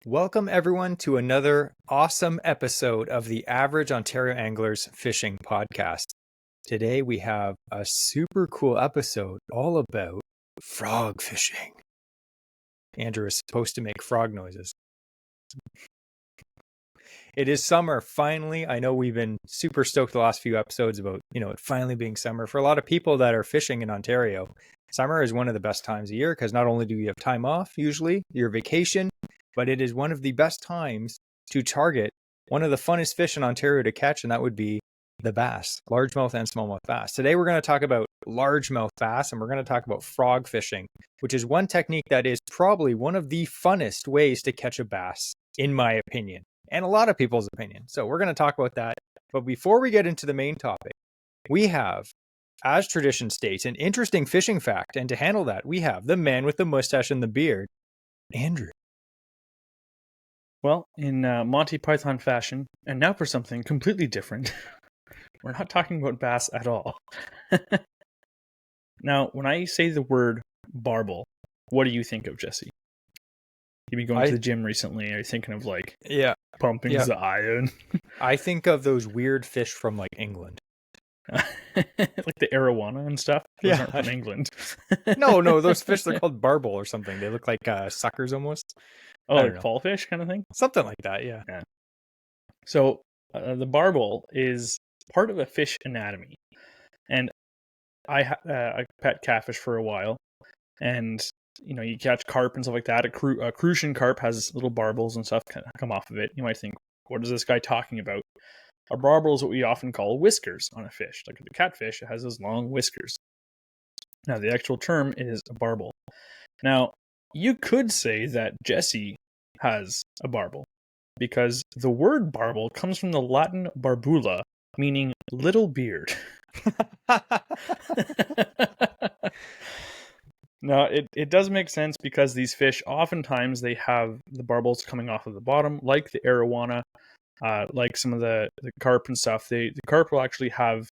Welcome, everyone, to another awesome episode of the Average Ontario Anglers Fishing Podcast. Today, we have a super cool episode all about frog fishing. Andrew is supposed to make frog noises. It is summer, finally. I know we've been super stoked the last few episodes about, it finally being summer. For a lot of people that are fishing in Ontario, summer is one of the best times of year because not only do you have time off, usually, your vacation, but it is one of the best times to target one of the funnest fish in Ontario to catch, and that would be the bass, largemouth and smallmouth bass. Today, we're going to talk about largemouth bass, and we're going to talk about frog fishing, which is one technique that is probably one of the funnest ways to catch a bass, in my opinion, and a lot of people's opinion. So we're going to talk about that. But before we get into the main topic, we have, as tradition states, an interesting fishing fact. And to handle that, we have the man with the mustache and the beard, Andrew. Well, in Monty Python fashion, and now for something completely different, we're not talking about bass at all. Now, when I say the word barbel, what do you think of, Jesse? You've been going to the gym recently. Are you thinking of pumping the iron? I think of those weird fish from England. Like the arowana and stuff? Those aren't from England. No, those fish, they're called barbel or something. They look like suckers almost. Oh, like fall fish kind of thing? Something like that, yeah. So the barbel is part of a fish anatomy. And I pet catfish for a while. And, you catch carp and stuff like that. A crucian carp has little barbels and stuff come off of it. You might think, what is this guy talking about? A barbel is what we often call whiskers on a fish. Like the catfish, it has those long whiskers. Now, the actual term is a barbel. Now, you could say that Jesse has a barbel because the word barbel comes from the Latin barbula, meaning little beard. Now, it does make sense because these fish, oftentimes they have the barbels coming off of the bottom, like the arowana, like some of the carp and stuff. The carp will actually have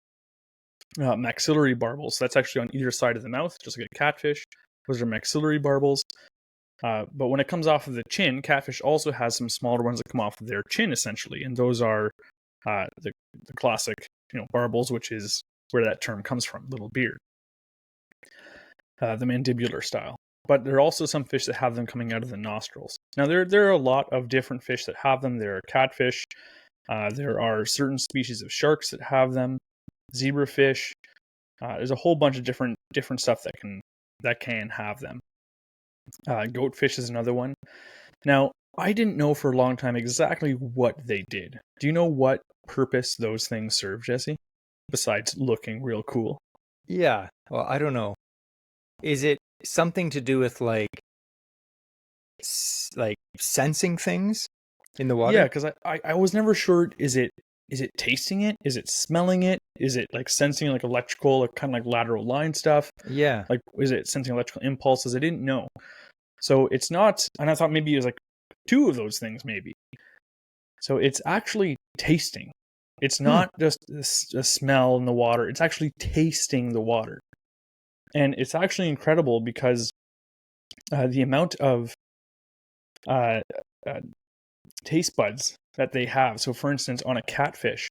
maxillary barbels. That's actually on either side of the mouth, just like a catfish. Those are maxillary barbels. But when it comes off of the chin, catfish also has some smaller ones that come off of their chin, essentially. And those are the classic, barbels, which is where that term comes from, little beard. The mandibular style. But there are also some fish that have them coming out of the nostrils. Now, there are a lot of different fish that have them. There are catfish. There are certain species of sharks that have them. Zebrafish. There's a whole bunch of different stuff that can have them. Goatfish is another one. Now, I didn't know for a long time exactly what they did. Do you know what purpose those things serve, Jesse? Besides looking real cool. Yeah, well, I don't know. Is it something to do with sensing things in the water? Yeah, because I was never sure. Is it tasting it? Is it smelling it? Is it sensing electrical, kind of like lateral line stuff? Yeah. Is it sensing electrical impulses? I didn't know. So it's not, and I thought maybe it was two of those things maybe. So it's actually tasting. It's not just a smell in the water. It's actually tasting the water. And it's actually incredible because the amount of taste buds that they have. So for instance, on a catfish,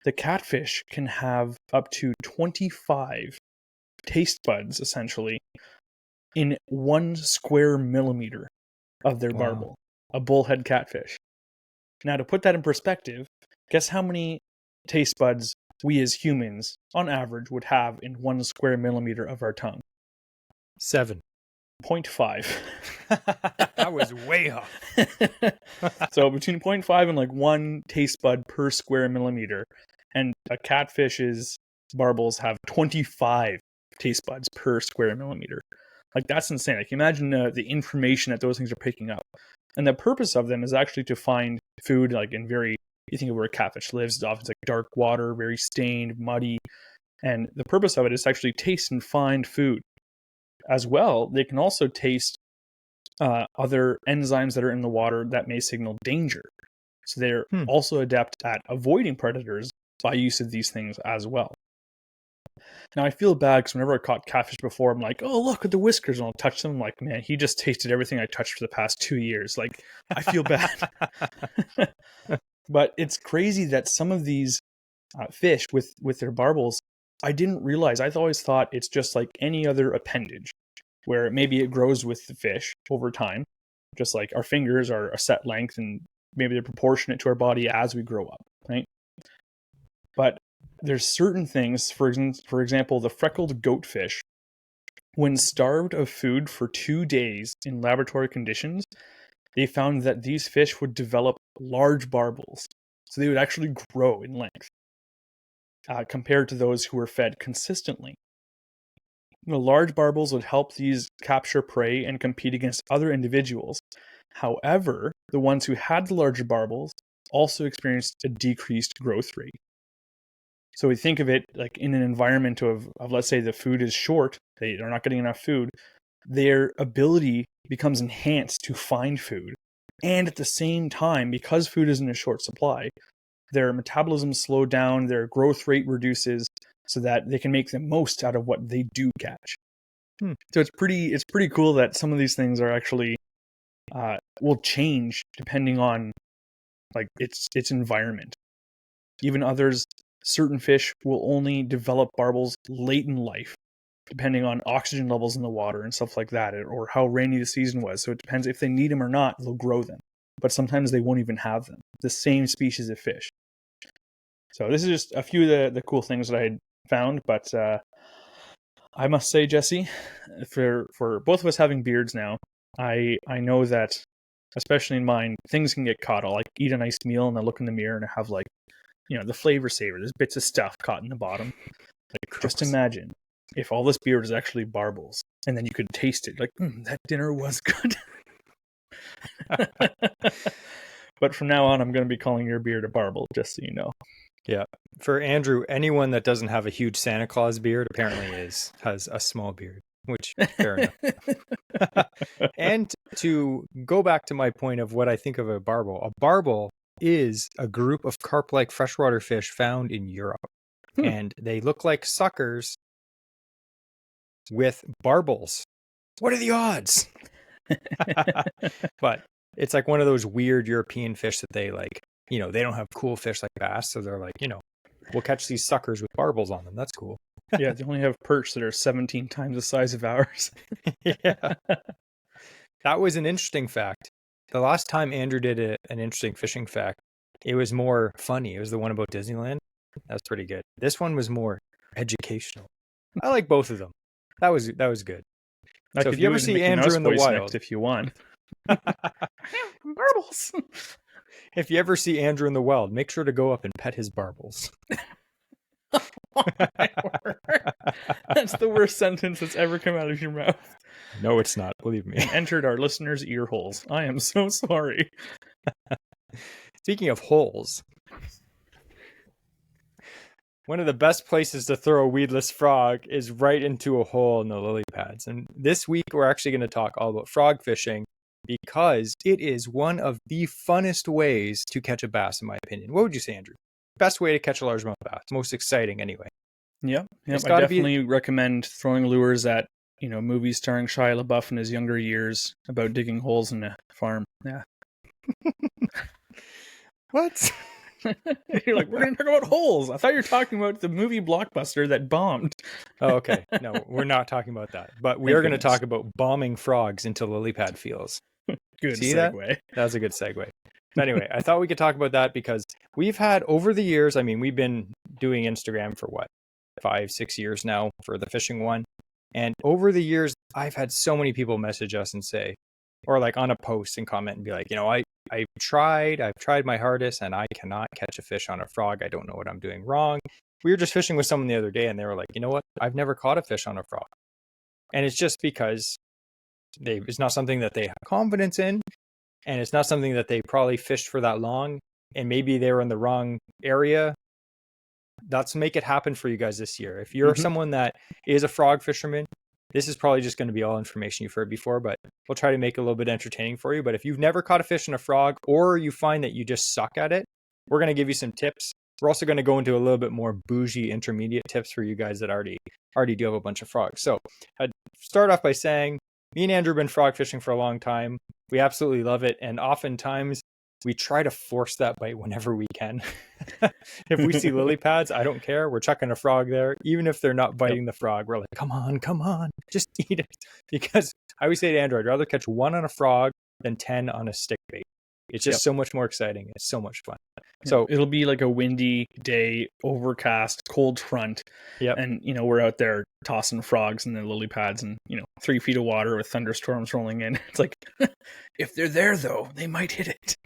the catfish can have up to 25 taste buds, essentially, in 1 square millimeter of their barbel. A bullhead catfish. Now, to put that in perspective, guess how many taste buds we as humans, on average, would have in 1 square millimeter of our tongue? 7. 0.5. That was way off. So between 0.5 and 1 taste bud per square millimeter, and a catfish's barbels have 25 taste buds per square millimeter. That's insane. Imagine the information that those things are picking up. And the purpose of them is actually to find food, you think of where a catfish lives, it's often dark water, very stained, muddy. And the purpose of it is to actually taste and find food. As well, they can also taste other enzymes that are in the water that may signal danger. So they're also adept at avoiding predators by use of these things as well. Now I feel bad because whenever I caught catfish before, I'm like, oh, look at the whiskers, and I'll touch them. I'm like, man, he just tasted everything I touched for the past 2 years. Like, I feel bad. But it's crazy that some of these fish with their barbels, I didn't realize. I always thought it's just like any other appendage, where maybe it grows with the fish over time, just like our fingers are a set length and maybe they're proportionate to our body as we grow up, right? But there's certain things, for example, the freckled goatfish, when starved of food for 2 days in laboratory conditions, they found that these fish would develop large barbels. So they would actually grow in length compared to those who were fed consistently. The large barbels would help these capture prey and compete against other individuals. However, the ones who had the larger barbels also experienced a decreased growth rate. So we think of it like in an environment of let's say the food is short, they're not getting enough food, their ability becomes enhanced to find food. And at the same time, because food is in a short supply, their metabolism slows down, their growth rate reduces so that they can make the most out of what they do catch. So it's pretty cool that some of these things are actually will change depending on like its environment. Even others, certain fish will only develop barbels late in life, depending on oxygen levels in the water and stuff like that, or how rainy the season was. So it depends if they need them or not, they'll grow them. But sometimes they won't even have them, the same species of fish. So this is just a few of the cool things that I had found. But I must say, Jesse, for both of us having beards now, I know that, especially in mine, things can get caught. I'll like eat a nice meal and I look in the mirror and I have like, the flavor saver. There's bits of stuff caught in the bottom. Like, just imagine if all this beard is actually barbels, and then you could taste it. Like, that dinner was good. But from now on, I'm going to be calling your beard a barbel, just so you know. Yeah. For Andrew, anyone that doesn't have a huge Santa Claus beard apparently has a small beard, which fair enough. And to go back to my point of what I think of a barbel is a group of carp-like freshwater fish found in Europe. And they look like suckers with barbels. What are the odds? But it's like one of those weird European fish that they like, they don't have cool fish like bass. So they're like, we'll catch these suckers with barbels on them. That's cool. Yeah, they only have perch that are 17 times the size of ours. Yeah. That was an interesting fact. The last time Andrew did an interesting fishing fact, it was more funny. It was the one about Disneyland. That's pretty good. This one was more educational. I like both of them. That was good. So if you ever see Andrew in the wild, if you want, barbels. If you ever see Andrew in the wild, make sure to go up and pet his barbels. That's the worst sentence that's ever come out of your mouth. No, it's not. Believe me. And entered our listeners' ear holes. I am so sorry. Speaking of holes, one of the best places to throw a weedless frog is right into a hole in the lily pads. And this week, we're actually going to talk all about frog fishing because it is one of the funnest ways to catch a bass, in my opinion. What would you say, Andrew? Best way to catch a largemouth bass. Most exciting, anyway. Yep. I definitely recommend throwing lures at, movies starring Shia LaBeouf in his younger years about digging holes in a farm. Yeah. What? You're like, we're going to talk about holes. I thought you were talking about the movie Blockbuster that bombed. Oh, okay. No, we're not talking about that. But we are going to talk about bombing frogs into lily pad fields. Good See segue. That was a good segue. But anyway, I thought we could talk about that because we've had over the years, we've been doing Instagram for 5-6 years now for the fishing one. And over the years, I've had so many people message us and say, or like on a post and comment and be like, I've tried my hardest and I cannot catch a fish on a frog. I don't know what I'm doing wrong. We were just fishing with someone the other day and they were like, you know what? I've never caught a fish on a frog. And it's just because it's not something that they have confidence in. And it's not something that they probably fished for that long. And maybe they were in the wrong area. Let's make it happen for you guys this year. If you're someone that is a frog fisherman, this is probably just going to be all information you've heard before, but we'll try to make it a little bit entertaining for you. But if you've never caught a fish in a frog or you find that you just suck at it, we're going to give you some tips We're also going to go into a little bit more bougie intermediate tips for you guys that already do have a bunch of frogs. So I'd start off by saying, me and Andrew have been frog fishing for a long time. We absolutely love it. And oftentimes we try to force that bite whenever we can. If we see lily pads, I don't care. We're chucking a frog there. Even if they're not biting the frog, we're like, come on, just eat it. Because I always say to Andrew, I'd rather catch 1 on a frog than 10 on a stick bait. It's just so much more exciting. It's so much fun. So it'll be like a windy day, overcast, cold front. And, we're out there tossing frogs in the lily pads and, 3 feet of water with thunderstorms rolling in. It's like, if they're there, though, they might hit it.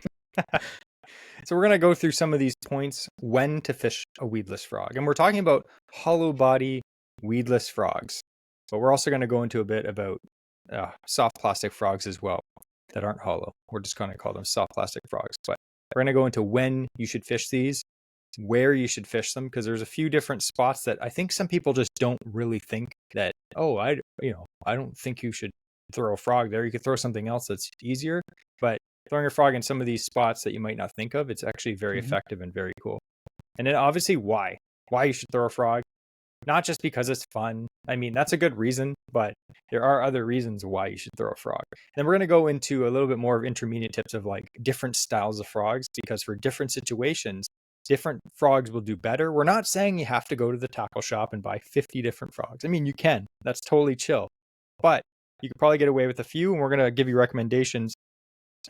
So we're going to go through some of these points when to fish a weedless frog. And we're talking about hollow body weedless frogs. But we're also going to go into a bit about soft plastic frogs as well that aren't hollow. We're just going to call them soft plastic frogs. But we're going to go into when you should fish these, where you should fish them, because there's a few different spots that I think some people just don't really think that, I don't think you should throw a frog there. You could throw something else that's easier. But throwing a frog in some of these spots that you might not think of, it's actually very effective and very cool. And then obviously why you should throw a frog. Not just because it's fun. I mean, that's a good reason, but there are other reasons why you should throw a frog. And we're going to go into a little bit more of intermediate tips of like different styles of frogs, because for different situations, different frogs will do better. We're not saying you have to go to the tackle shop and buy 50 different frogs. I mean, you can. That's totally chill. But you could probably get away with a few, and we're going to give you recommendations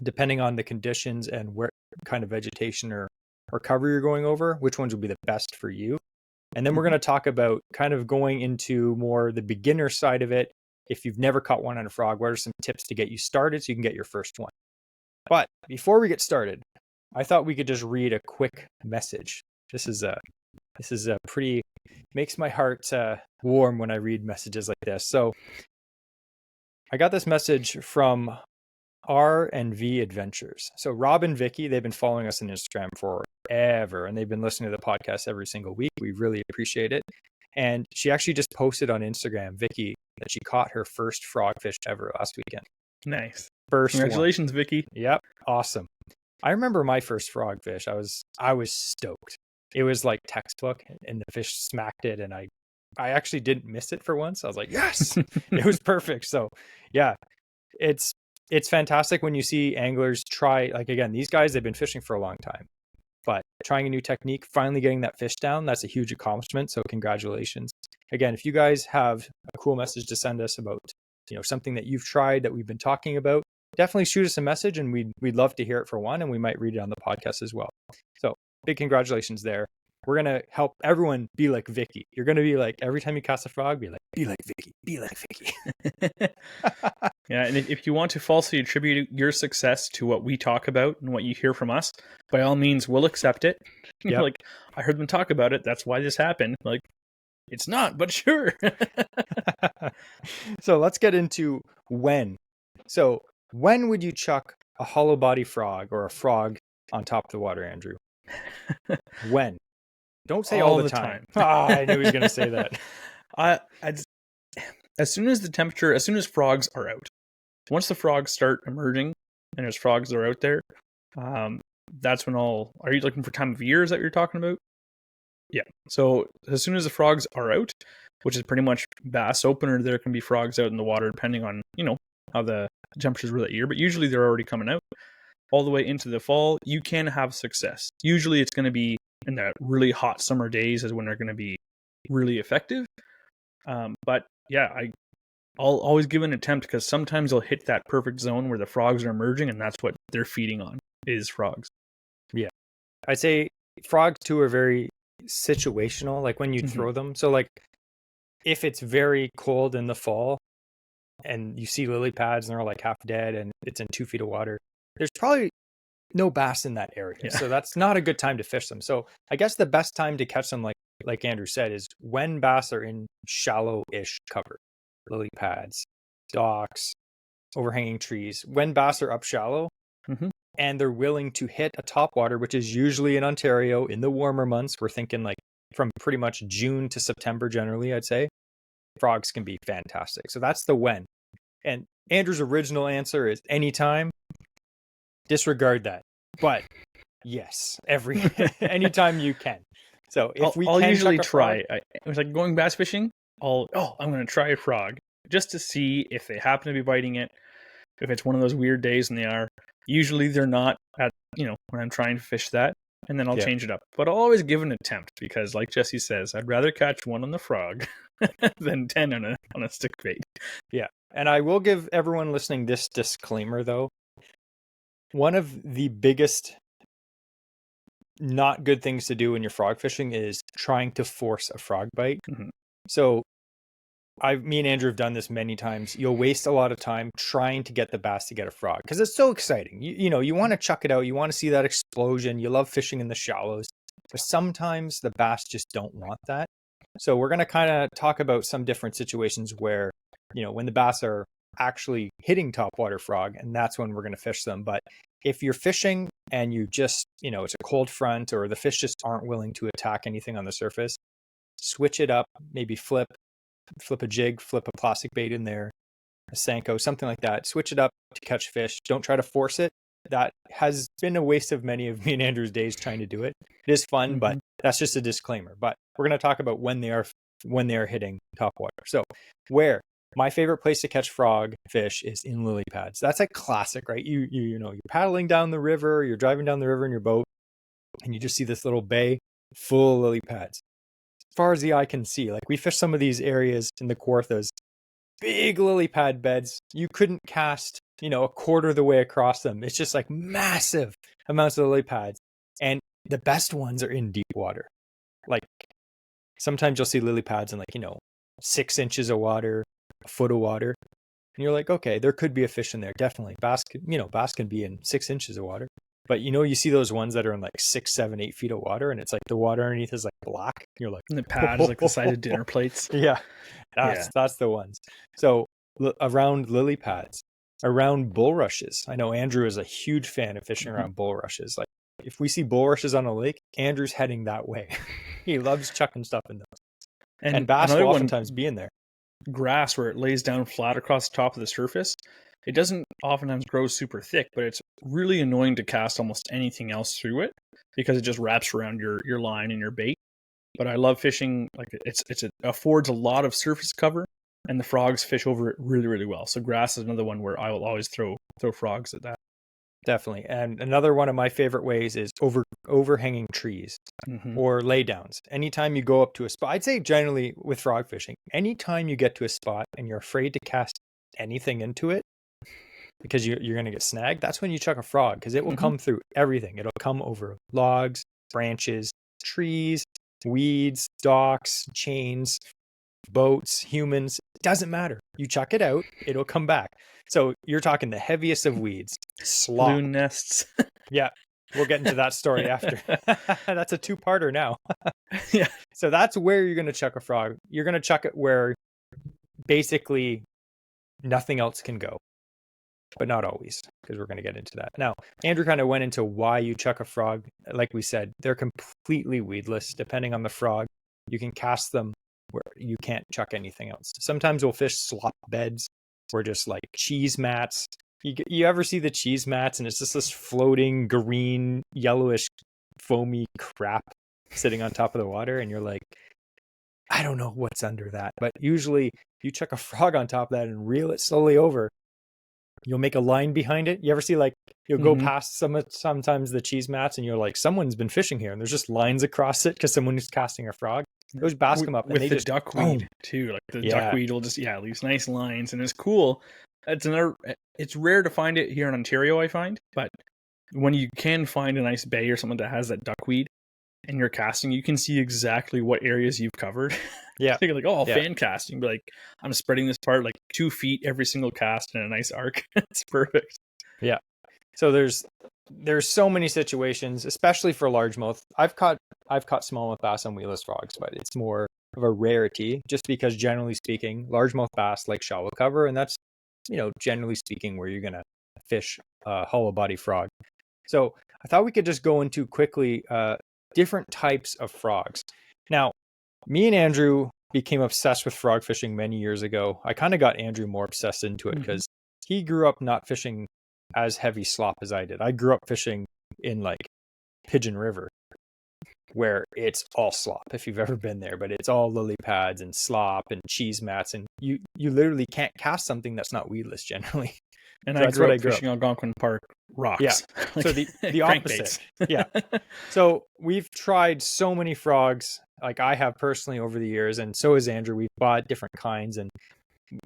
depending on the conditions and what kind of vegetation or cover you're going over, which ones will be the best for you. And then we're going to talk about kind of going into more the beginner side of it. If you've never caught one on a frog, what are some tips to get you started so you can get your first one? But before we get started, I thought we could just read a quick message. This is a pretty, makes my heart warm when I read messages like this. So I got this message from R&V Adventures. So Rob and Vicky, they've been following us on Instagram forever, and they've been listening to the podcast every single week. We really appreciate it. And she actually just posted on Instagram, Vicky, that she caught her first frog fish ever last weekend. Nice. First Congratulations, one. Vicky. Yep. Awesome. I remember my first frog fish. I was stoked. It was like textbook, and the fish smacked it, and I actually didn't miss it for once. I was like, yes, it was perfect. So yeah, it's fantastic when you see anglers try, like, again, these guys, they've been fishing for a long time, but trying a new technique, finally getting that fish down, that's a huge accomplishment. So congratulations. Again, if you guys have a cool message to send us about, something that you've tried that we've been talking about, definitely shoot us a message, and we'd love to hear it for one, and we might read it on the podcast as well. So big congratulations there. We're going to help everyone be like Vicky. You're going to be like, every time you cast a frog, be like Vicky, be like Vicky. Yeah, and if you want to falsely attribute your success to what we talk about and what you hear from us, by all means, we'll accept it. Yep. Like, I heard them talk about it. That's why this happened. Like, it's not, but sure. So let's get into when. So when would you chuck a hollow body frog or a frog on top of the water, Andrew? When? Don't say all the time. I knew he was going to say that. As soon as frogs are out, once the frogs start emerging and there's frogs that are out there, that's when are you looking for time of year? Is that what you're talking about? Yeah. So as soon as the frogs are out, which is pretty much bass opener, there can be frogs out in the water depending on, how the temperatures were that year, but usually they're already coming out. All the way into the fall, you can have success. Usually it's going to be in the really hot summer days is when they're going to be really effective. But yeah, I'll always give an attempt, because sometimes they'll hit that perfect zone where the frogs are emerging, and that's what they're feeding on, is frogs. Yeah. I'd say frogs too are very situational, like when you throw them. So like if it's very cold in the fall and you see lily pads and they're like half dead and it's in 2 feet of water, there's probably no bass in that area. Yeah. So that's not a good time to fish them. So I guess the best time to catch them, like Andrew said, is when bass are in shallow-ish cover. Lily pads, docks, overhanging trees. When bass are up shallow and they're willing to hit a topwater, which is usually in Ontario in the warmer months, we're thinking like from pretty much June to September generally, I'd say, frogs can be fantastic. So that's the when. And Andrew's original answer is anytime. Disregard that. But Yes, every anytime you can. So if we I'll can usually chuck a frog, try. It was like going bass fishing. I'm going to try a frog just to see if they happen to be biting it. If it's one of those weird days, and they are, usually they're not at, when I'm trying to fish that, and then I'll yeah, change it up. But I'll always give an attempt because, like Jesse says, I'd rather catch one on the frog than 10 on a stick bait. yeah. And I will give everyone listening this disclaimer though. One of the biggest not good things to do when you're frog fishing is trying to force a frog bite. Mm-hmm. So me and Andrew have done this many times. You'll waste a lot of time trying to get the bass to get a frog because it's so exciting. You want to chuck it out. You want to see that explosion. You love fishing in the shallows, but sometimes the bass just don't want that. So we're going to kind of talk about some different situations where, when the bass are actually hitting topwater frog, and that's when we're going to fish them. But if you're fishing and you just, it's a cold front or the fish just aren't willing to attack anything on the surface, switch it up, maybe flip a jig, flip a plastic bait in there, a Senko, something like that. Switch it up to catch fish. Don't try to force it. That has been a waste of many of me and Andrew's days trying to do it. It is fun, but that's just a disclaimer. But we're going to talk about when they are hitting top water. So where my favorite place to catch frog fish is in lily pads. That's a classic, right? You're paddling down the river, you're driving down the river in your boat, and you just see this little bay full of lily pads. As far as the eye can see, like we fish some of these areas in the Kawarthas, big lily pad beds. You couldn't cast, a quarter of the way across them. It's just like massive amounts of lily pads. And the best ones are in deep water. Like sometimes you'll see lily pads in 6 inches of water, a foot of water. And you're like, okay, there could be a fish in there. Definitely. Bass can be in 6 inches of water. But you see those ones that are in 6, 7, 8 feet of water, and it's like the water underneath is black. You're like, and the pads like the size of dinner plates. Yeah, that's the ones. So around lily pads, around bulrushes. I know Andrew is a huge fan of fishing around bulrushes. Like if we see bulrushes on a lake, Andrew's heading that way. He loves chucking stuff in those. And bass will oftentimes be in there. Grass, where it lays down flat across the top of the surface, it doesn't oftentimes grow super thick, but it's really annoying to cast almost anything else through it because it just wraps around your line and your bait. But I love fishing, it affords a lot of surface cover, and the frogs fish over it really, really well. So grass is another one where I will always throw frogs at that. Definitely. And another one of my favorite ways is overhanging trees or laydowns. Anytime you go up to a spot, I'd say generally with frog fishing, anytime you get to a spot and you're afraid to cast anything into it because you're going to get snagged, that's when you chuck a frog because it will come through everything. It'll come over logs, branches, trees, weeds, docks, chains, boats, humans. It doesn't matter. You chuck it out, it'll come back. So you're talking the heaviest of weeds, slop. Loon nests. Yeah, we'll get into that story after. That's a two-parter now. Yeah. So that's where you're going to chuck a frog. You're going to chuck it where basically nothing else can go, but not always, because we're going to get into that. Now, Andrew kind of went into why you chuck a frog. Like we said, they're completely weedless. Depending on the frog, you can cast them where you can't chuck anything else. Sometimes we'll fish slop beds or just cheese mats. You ever see the cheese mats and it's just this floating green, yellowish, foamy crap sitting on top of the water, and you're like, I don't know what's under that. But usually you chuck a frog on top of that and reel it slowly over. You'll make a line behind it. You ever see you'll go past sometimes the cheese mats and you're like, someone's been fishing here, and there's just lines across it because someone is casting a frog. Those bass come up and with they the just duckweed too. The duckweed will just leaves nice lines, and it's cool. It's rare to find it here in Ontario, I find, but when you can find a nice bay or something that has that duckweed and you're casting, you can see exactly what areas you've covered. Yeah. You're like, fan casting. But I'm spreading this part 2 feet every single cast in a nice arc. It's perfect. Yeah. So there's so many situations, especially for largemouth. I've caught smallmouth bass on weedless frogs, but it's more of a rarity just because generally speaking, largemouth bass like shallow cover, and that's, generally speaking where you're going to fish a hollow body frog. So I thought we could just go into quickly different types of frogs. Now, me and Andrew became obsessed with frog fishing many years ago. I kind of got Andrew more obsessed into it because he grew up not fishing as heavy slop as I did. I grew up fishing in Pigeon River, where it's all slop, if you've ever been there, but it's all lily pads and slop and cheese mats, and you literally can't cast something that's not weedless generally. And So I that's grew what up I grew up. fishing Algonquin Park rocks. Yeah. Like, So the opposite. Yeah. So we've tried so many frogs, like I have personally over the years, and so has Andrew. We've bought different kinds, and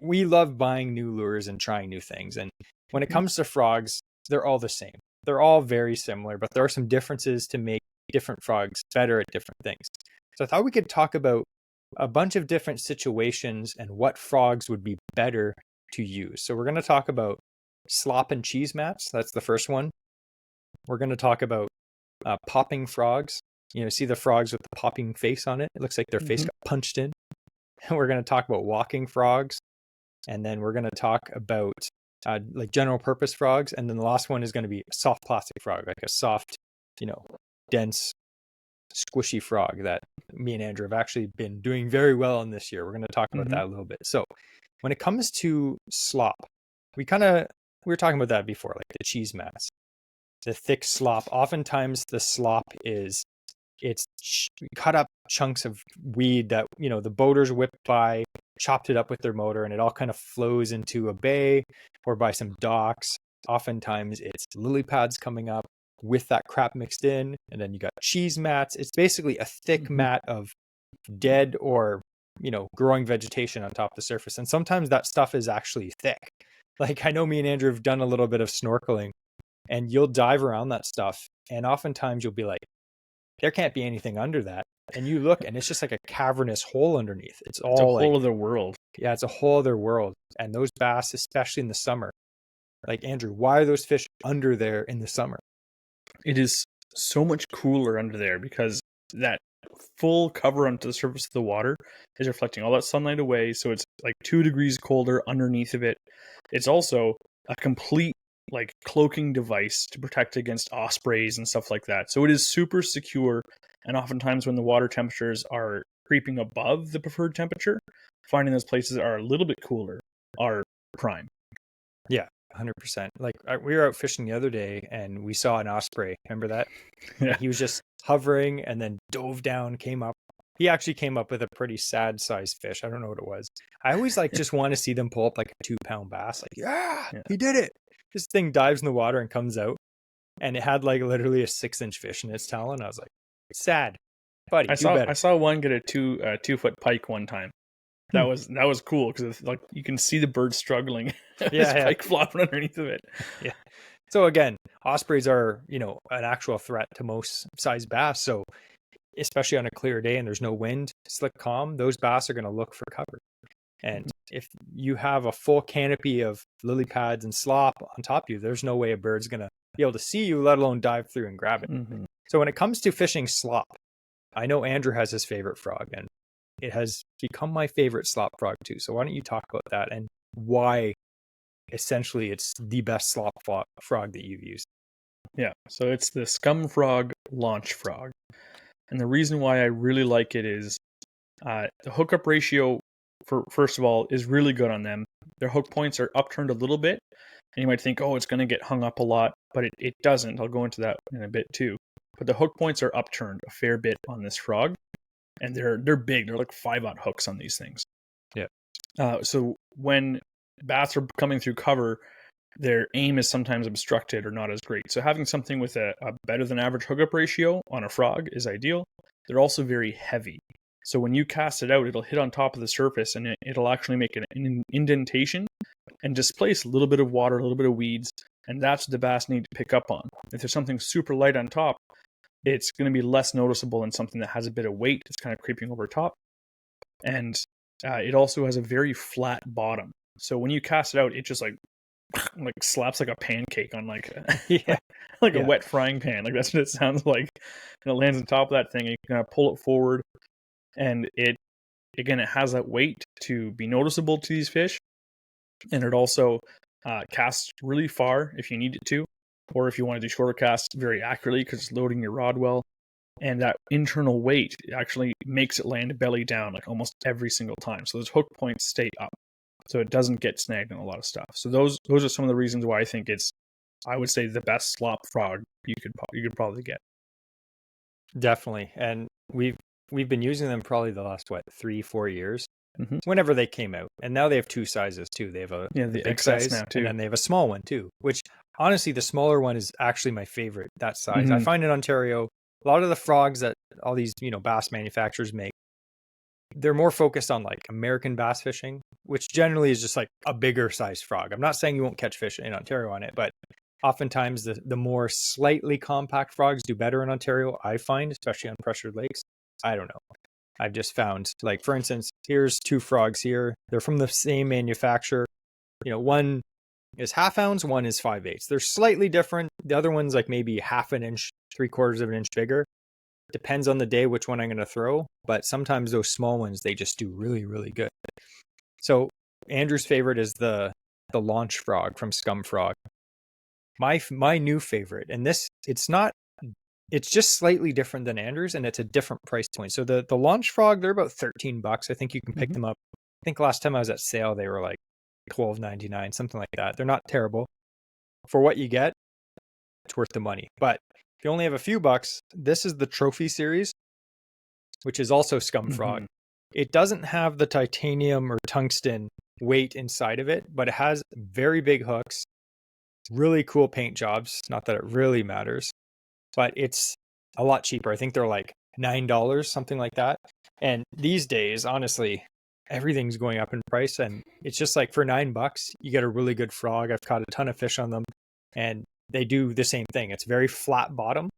we love buying new lures and trying new things. And when it comes to frogs, they're all the same. They're all very similar, but there are some differences to make different frogs better at different things. So I thought we could talk about a bunch of different situations and what frogs would be better to use. So we're going to talk about slop and cheese mats. That's the first one. We're going to talk about popping frogs. See the frogs with the popping face on it. It looks like their face got punched in. We're going to talk about walking frogs. And then we're going to talk about like general purpose frogs. And then the last one is going to be a soft plastic frog, like a soft, dense, squishy frog that me and Andrew have actually been doing very well in this year. We're going to talk about that a little bit. So when it comes to slop, we were talking about that before, like the cheese mats, the thick slop. Oftentimes the slop it's cut up chunks of weed that, the boaters whipped by, chopped it up with their motor, and it all kind of flows into a bay or by some docks. Oftentimes it's lily pads coming up with that crap mixed in, and then you got cheese mats. It's basically a thick mat of dead or, growing vegetation on top of the surface. And sometimes that stuff is actually thick. Like I know me and Andrew have done a little bit of snorkeling, and you'll dive around that stuff, and oftentimes you'll be like, there can't be anything under that. And you look, and it's just like a cavernous hole underneath. It's a whole other world. Yeah, it's a whole other world. And those bass, especially in the summer, like Andrew, why are those fish under there in the summer? It is so much cooler under there because that full cover onto the surface of the water is reflecting all that sunlight away. So it's like 2 degrees colder underneath of it. It's also a complete like cloaking device to protect against ospreys and stuff like that. So it is super secure. And oftentimes when the water temperatures are creeping above the preferred temperature, finding those places that are a little bit cooler are prime. Yeah, 100%. Like we were out fishing the other day and we saw an osprey. Remember that? Yeah. And he was just hovering and then dove down, came up. He actually came up with a pretty sad sized fish. I don't know what it was. I always just want to see them pull up like a 2-pound bass. Like, yeah, he did it. This thing dives in the water and comes out, and it had like literally a 6-inch fish in its talon. I was like, sad, buddy. I saw one get a 2-foot pike one time. That was cool because like you can see the bird struggling. Pike flopping underneath of it. Yeah. So again, ospreys are an actual threat to most size bass. So especially on a clear day and there's no wind, slick calm, those bass are going to look for cover. And if you have a full canopy of lily pads and slop on top of you, there's no way a bird's going to be able to see you, let alone dive through and grab it. So when it comes to fishing slop, I know Andrew has his favorite frog, and it has become my favorite slop frog too. So why don't you talk about that and why essentially it's the best slop frog that you've used? Yeah, so it's the scum frog launch frog. And the reason why I really like it is the hookup ratio, first of all, is really good on them. Their hook points are upturned a little bit, and you might think, oh, it's going to get hung up a lot, but it doesn't. I'll go into that in a bit too. But the hook points are upturned a fair bit on this frog, and they're big. They're like 5-aught hooks on these things. Yeah. So when bass are coming through cover, their aim is sometimes obstructed or not as great. So having something with a better than average hookup ratio on a frog is ideal. They're also very heavy. So when you cast it out, it'll hit on top of the surface and it'll actually make an indentation and displace a little bit of water, a little bit of weeds. And that's what the bass need to pick up on. If there's something super light on top, it's going to be less noticeable than something that has a bit of weight. It's kind of creeping over top. And it also has a very flat bottom. So when you cast it out, it just like slaps like a pancake on like a wet frying pan. Like that's what it sounds like. And it lands on top of that thing. And you can kind of pull it forward. And it has that weight to be noticeable to these fish. And it also casts really far if you need it to, or if you want to do shorter casts very accurately because it's loading your rod well. And that internal weight actually makes it land belly down like almost every single time. So those hook points stay up, so it doesn't get snagged on a lot of stuff. So those are some of the reasons why I think it's, I would say, the best slop frog you could probably get. Definitely. And we've been using them probably the last 3-4 years, Mm-hmm. whenever they came out. And now they have two sizes too. They have the big XS size now too. and then they have a small one too, which honestly the smaller one is actually my favorite, that size. I Mm-hmm. find in Ontario a lot of the frogs that all these, bass manufacturers make, they're more focused on like American bass fishing, which generally is just like a bigger size frog. I'm not saying you won't catch fish in Ontario on it, but oftentimes the more slightly compact frogs do better in Ontario, I find, especially on pressured lakes. I don't know. I've just found, like, for instance, here's two frogs here. They're from the same manufacturer. One is 1/2 ounce, one is 5/8. They're slightly different. The other one's like maybe 1/2 inch, 3/4 of an inch bigger. Depends on the day which one I'm going to throw. But sometimes those small ones, they just do really, really good. So Andrew's favorite is the launch frog from Scum Frog. My new favorite, and it's just slightly different than Andrew's, and it's a different price point. So the launch frog, they're about $13. I think you can pick them up. I think last time I was at sale, they were like $12.99, something like that. They're not terrible. For what you get, it's worth the money. But if you only have a few bucks, this is the trophy series, which is also Scum Frog. It doesn't have the titanium or tungsten weight inside of it, but it has very big hooks, really cool paint jobs. Not that it really matters, but it's a lot cheaper. I think they're like $9, something like that. And these days, honestly, everything's going up in price. And it's just like for $9, you get a really good frog. I've caught a ton of fish on them, and they do the same thing. It's very flat bottom.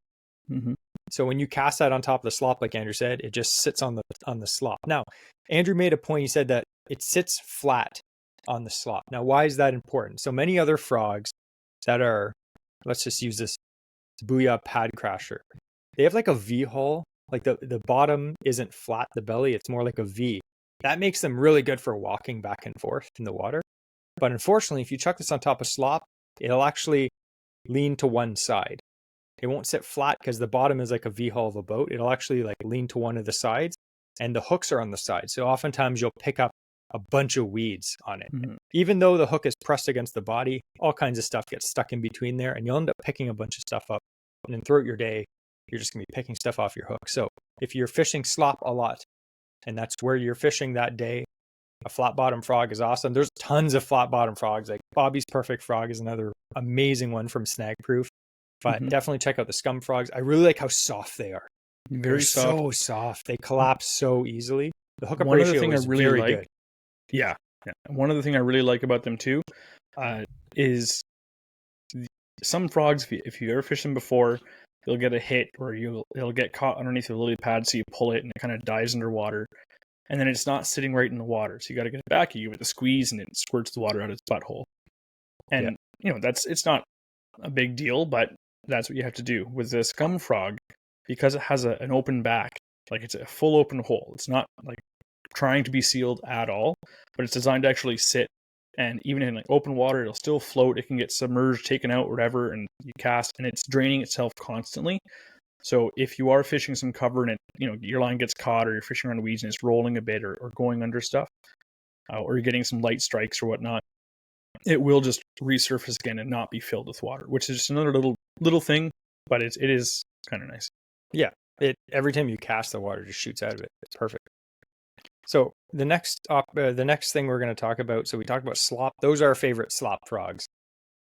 Mm-hmm. So when you cast that on top of the slop, like Andrew said, it just sits on the slop. Now, Andrew made a point. He said that it sits flat on the slop. Now, why is that important? So many other frogs that are, let's just use this Booyah Pad Crasher. They have like a V hull. Like the bottom isn't flat, the belly, it's more like a V. That makes them really good for walking back and forth in the water. But unfortunately, if you chuck this on top of slop, it'll actually lean to one side. It won't sit flat because the bottom is like a V hull of a boat. It'll actually like lean to one of the sides, and the hooks are on the side. So oftentimes you'll pick up a bunch of weeds on it. Mm-hmm. Even though the hook is pressed against the body, all kinds of stuff gets stuck in between there, and you'll end up picking a bunch of stuff up. And then throughout your day, you're just going to be picking stuff off your hook. So if you're fishing slop a lot, and that's where you're fishing that day, a flat bottom frog is awesome. There's tons of flat bottom frogs. Like Bobby's Perfect Frog is another amazing one from Snag Proof. But definitely check out the Scum Frogs. I really like how soft they are. Very soft. So soft. They collapse so easily. The hookup One ratio of the thing is I really very like, good. Yeah. One of the thing I really like about them too is some frogs, if you ever fished them before, you'll get a hit or it'll get caught underneath the lily pad, so you pull it and it kind of dives underwater. And then it's not sitting right in the water. So you got to get it back. You give it the squeeze and it squirts the water out of its butthole. And, it's not a big deal, but that's what you have to do. With the Scum Frog, because it has an open back, like it's a full open hole. It's not like trying to be sealed at all, but it's designed to actually sit. And even in like open water, it'll still float. It can get submerged, taken out, whatever, and you cast, and it's draining itself constantly. So if you are fishing some cover and your line gets caught, or you're fishing around weeds and it's rolling a bit or going under stuff, or you're getting some light strikes or whatnot, it will just resurface again and not be filled with water, which is just another little thing, but it is kind of nice. Yeah, every time you cast, the water just shoots out of it. It's perfect. So the next thing we're going to talk about. So we talked about slop. Those are our favorite slop frogs,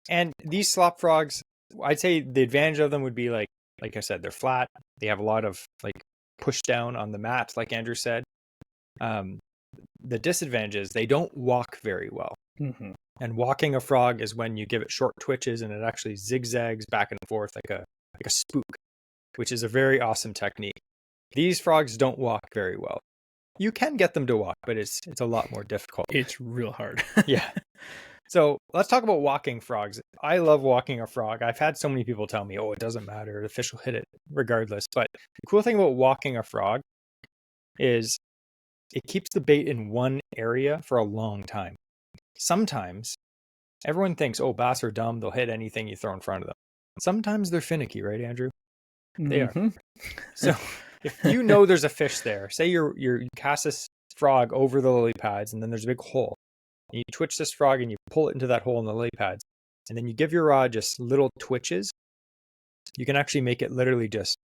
and these slop frogs, I'd say the advantage of them would be like I said, they're flat. They have a lot of like push down on the mat, like Andrew said. The disadvantage is they don't walk very well. Mm-hmm. And walking a frog is when you give it short twitches and it actually zigzags back and forth like a spook, which is a very awesome technique. These frogs don't walk very well. You can get them to walk, but it's a lot more difficult. It's real hard. Yeah. So let's talk about walking frogs. I love walking a frog. I've had so many people tell me, oh, it doesn't matter. The fish will hit it regardless. But the cool thing about walking a frog is it keeps the bait in one area for a long time. Sometimes everyone thinks, oh, bass are dumb. They'll hit anything you throw in front of them. Sometimes they're finicky, right, Andrew? They are. So if you know there's a fish there, say you cast this frog over the lily pads and then there's a big hole. And you twitch this frog and you pull it into that hole in the lily pads. And then you give your rod just little twitches. You can actually make it literally just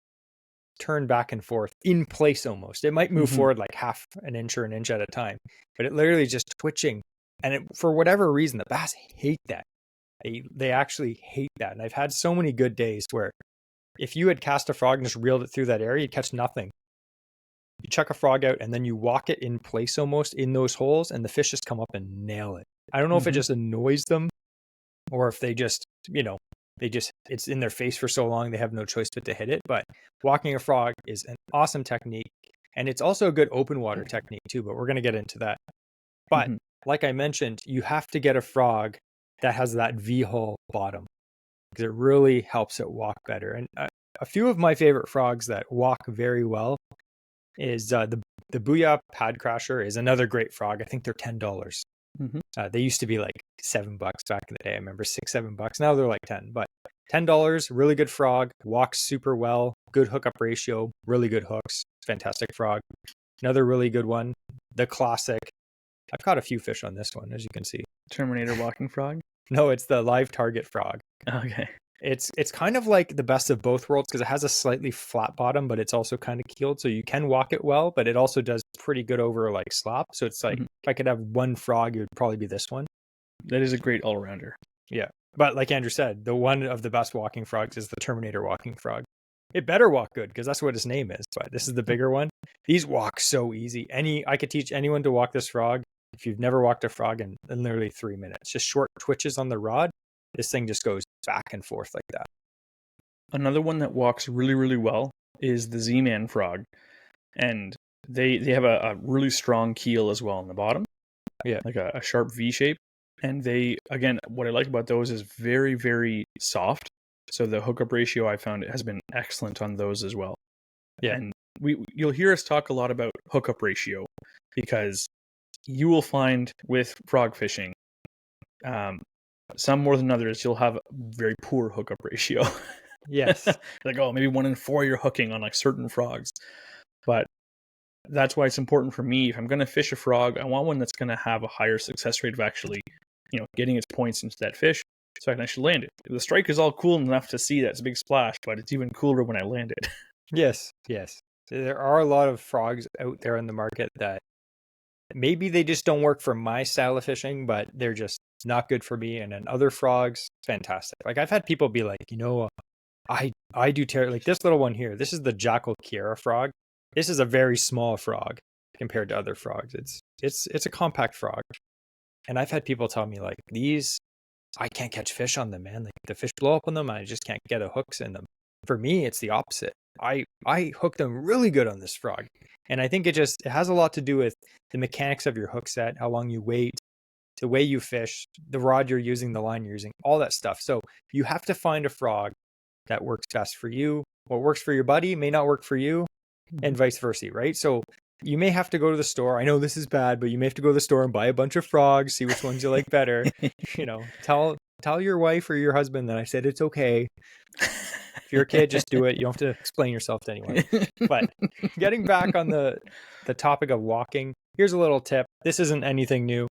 turn back and forth in place almost. It might move forward like half an inch or an inch at a time, but it literally is just twitching. And for whatever reason, the bass hate that. They actually hate that. And I've had so many good days where if you had cast a frog and just reeled it through that area, you'd catch nothing. You chuck a frog out and then you walk it in place almost in those holes, and the fish just come up and nail it. I don't know if it just annoys them or if they just, it's in their face for so long, they have no choice but to hit it. But walking a frog is an awesome technique. And it's also a good open water technique too, but we're going to get into that. But like I mentioned, you have to get a frog that has that V-hull bottom because it really helps it walk better. And a few of my favorite frogs that walk very well is the Booyah Pad Crasher is another great frog. I think they're $10. They used to be like $7 back in the day. I remember $6-7. Now they're like 10, but $10, really good frog, walks super well, good hookup ratio, really good hooks, fantastic frog. Another really good one, the classic. I've caught a few fish on this one, as you can see. Terminator walking frog? No, it's the live target frog. Okay. It's kind of like the best of both worlds because it has a slightly flat bottom, but it's also kind of keeled. So you can walk it well, but it also does pretty good over like slop. So it's like, if I could have one frog, it would probably be this one. That is a great all-rounder. Yeah. But like Andrew said, the one of the best walking frogs is the Terminator walking frog. It better walk good because that's what his name is. But this is the bigger one. These walk so easy. I could teach anyone to walk this frog. If you've never walked a frog in literally 3 minutes, just short twitches on the rod. This thing just goes back and forth like that. Another one that walks really, really well is the Z-Man frog. And they have a really strong keel as well on the bottom. Yeah. Like a sharp V shape. And they, again, what I like about those is very, very soft. So the hookup ratio I found has been excellent on those as well. Yeah. And you'll hear us talk a lot about hookup ratio because you will find with frog fishing, some more than others, you'll have a very poor hookup ratio. Yes. Like, oh, maybe 1 in 4 you're hooking on like certain frogs. But that's why it's important for me. If I'm going to fish a frog, I want one that's going to have a higher success rate of actually, getting its points into that fish so I can actually land it. The strike is all cool enough to see that's a big splash, but it's even cooler when I land it. Yes. There are a lot of frogs out there in the market that maybe they just don't work for my style of fishing, but they're just not good for me. And then other frogs, fantastic. Like I've had people be like, I do like this little one here. This is the Jackal Kiera frog. This is a very small frog compared to other frogs. It's a compact frog. And I've had people tell me like these, I can't catch fish on them, man. Like the fish blow up on them. I just can't get a hooks in them. For me, it's the opposite. I hook them really good on this frog. And I think it has a lot to do with the mechanics of your hook set, how long you wait, the way you fish, the rod you're using, the line you're using, all that stuff. So you have to find a frog that works best for you. What works for your buddy may not work for you, and vice versa, right? So you may have to go to the store. I know this is bad, but you may have to go to the store and buy a bunch of frogs, see which ones you like better. Tell your wife or your husband that I said it's okay. If you're a kid, just do it. You don't have to explain yourself to anyone. But getting back on the topic of walking, here's a little tip. This isn't anything new.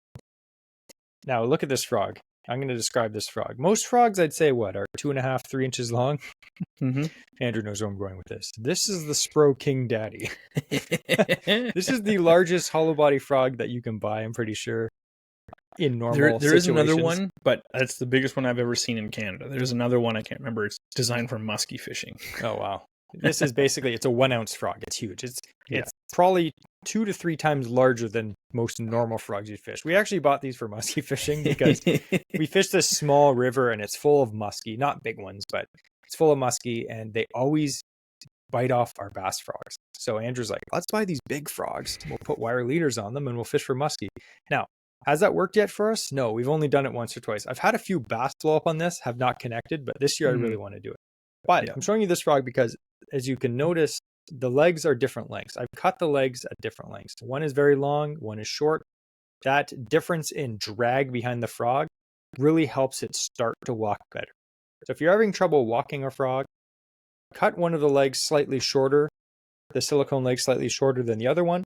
Now look at this frog. I'm going to describe this frog. Most frogs, I'd say, are 2.5, 3 inches long. Andrew knows where I'm going with this. This is the Spro King Daddy. This is the largest hollow body frog that you can buy, I'm pretty sure, in normal There is another situations. one, but that's the biggest one I've ever seen in Canada. There's another one, I can't remember. It's designed for musky fishing. Oh, wow. This is basically, it's a 1 ounce frog. It's huge. It's probably 2 to 3 times larger than most normal frogs you fish. We actually bought these for musky fishing because we fished this small river and it's full of muskie, not big ones, but it's full of muskie, and they always bite off our bass frogs. So Andrew's like, let's buy these big frogs. We'll put wire leaders on them and we'll fish for muskie. Now, has that worked yet for us? No, we've only done it once or twice. I've had a few bass blow up on this, have not connected, but this year I really want to do it. But I'm showing you this frog because, as you can notice, the legs are different lengths. I've cut the legs at different lengths. One is very long, one is short. That difference in drag behind the frog really helps it start to walk better. So if you're having trouble walking a frog, cut one of the legs slightly shorter, the silicone leg slightly shorter than the other one.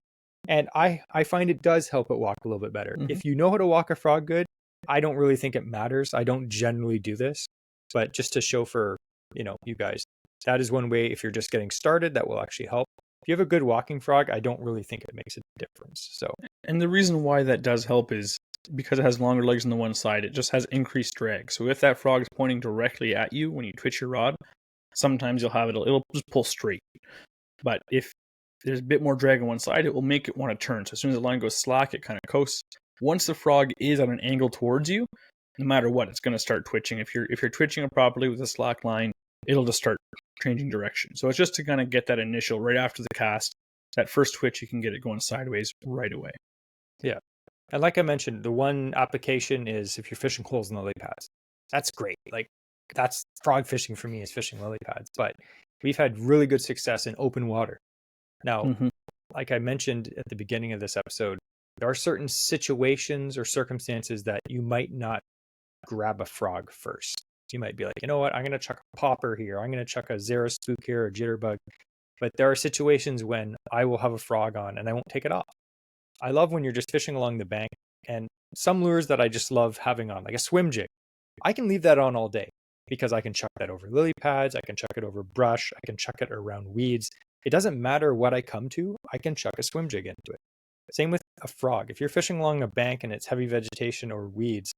And I find it does help it walk a little bit better. If you know how to walk a frog good, I don't really think it matters. I don't generally do this, but just to show for, you guys, that is one way if you're just getting started that will actually help. If you have a good walking frog, I don't really think it makes a difference. So, and the reason why that does help is because it has longer legs on the one side, it just has increased drag. So if that frog is pointing directly at you when you twitch your rod, sometimes it'll just pull straight. But if there's a bit more drag on one side, it will make it want to turn. So as soon as the line goes slack, it kind of coasts. Once the frog is at an angle towards you, no matter what, it's going to start twitching. If you're twitching it properly with a slack line, it'll just start changing direction. So it's just to kind of get that initial right after the cast, that first twitch, you can get it going sideways right away. Yeah. And like I mentioned, the one application is if you're fishing holes in the lily pads. That's great. Like that's frog fishing for me is fishing lily pads. But we've had really good success in open water. Now, like I mentioned at the beginning of this episode, there are certain situations or circumstances that you might not grab a frog first. You might be like, you know what, I'm going to chuck a popper here. I'm going to chuck a Zara spook here, or jitterbug. But there are situations when I will have a frog on and I won't take it off. I love when you're just fishing along the bank, and some lures that I just love having on, like a swim jig, I can leave that on all day because I can chuck that over lily pads. I can chuck it over brush. I can chuck it around weeds. It doesn't matter what I come to. I can chuck a swim jig into it. Same with a frog. If you're fishing along a bank and it's heavy vegetation or weeds,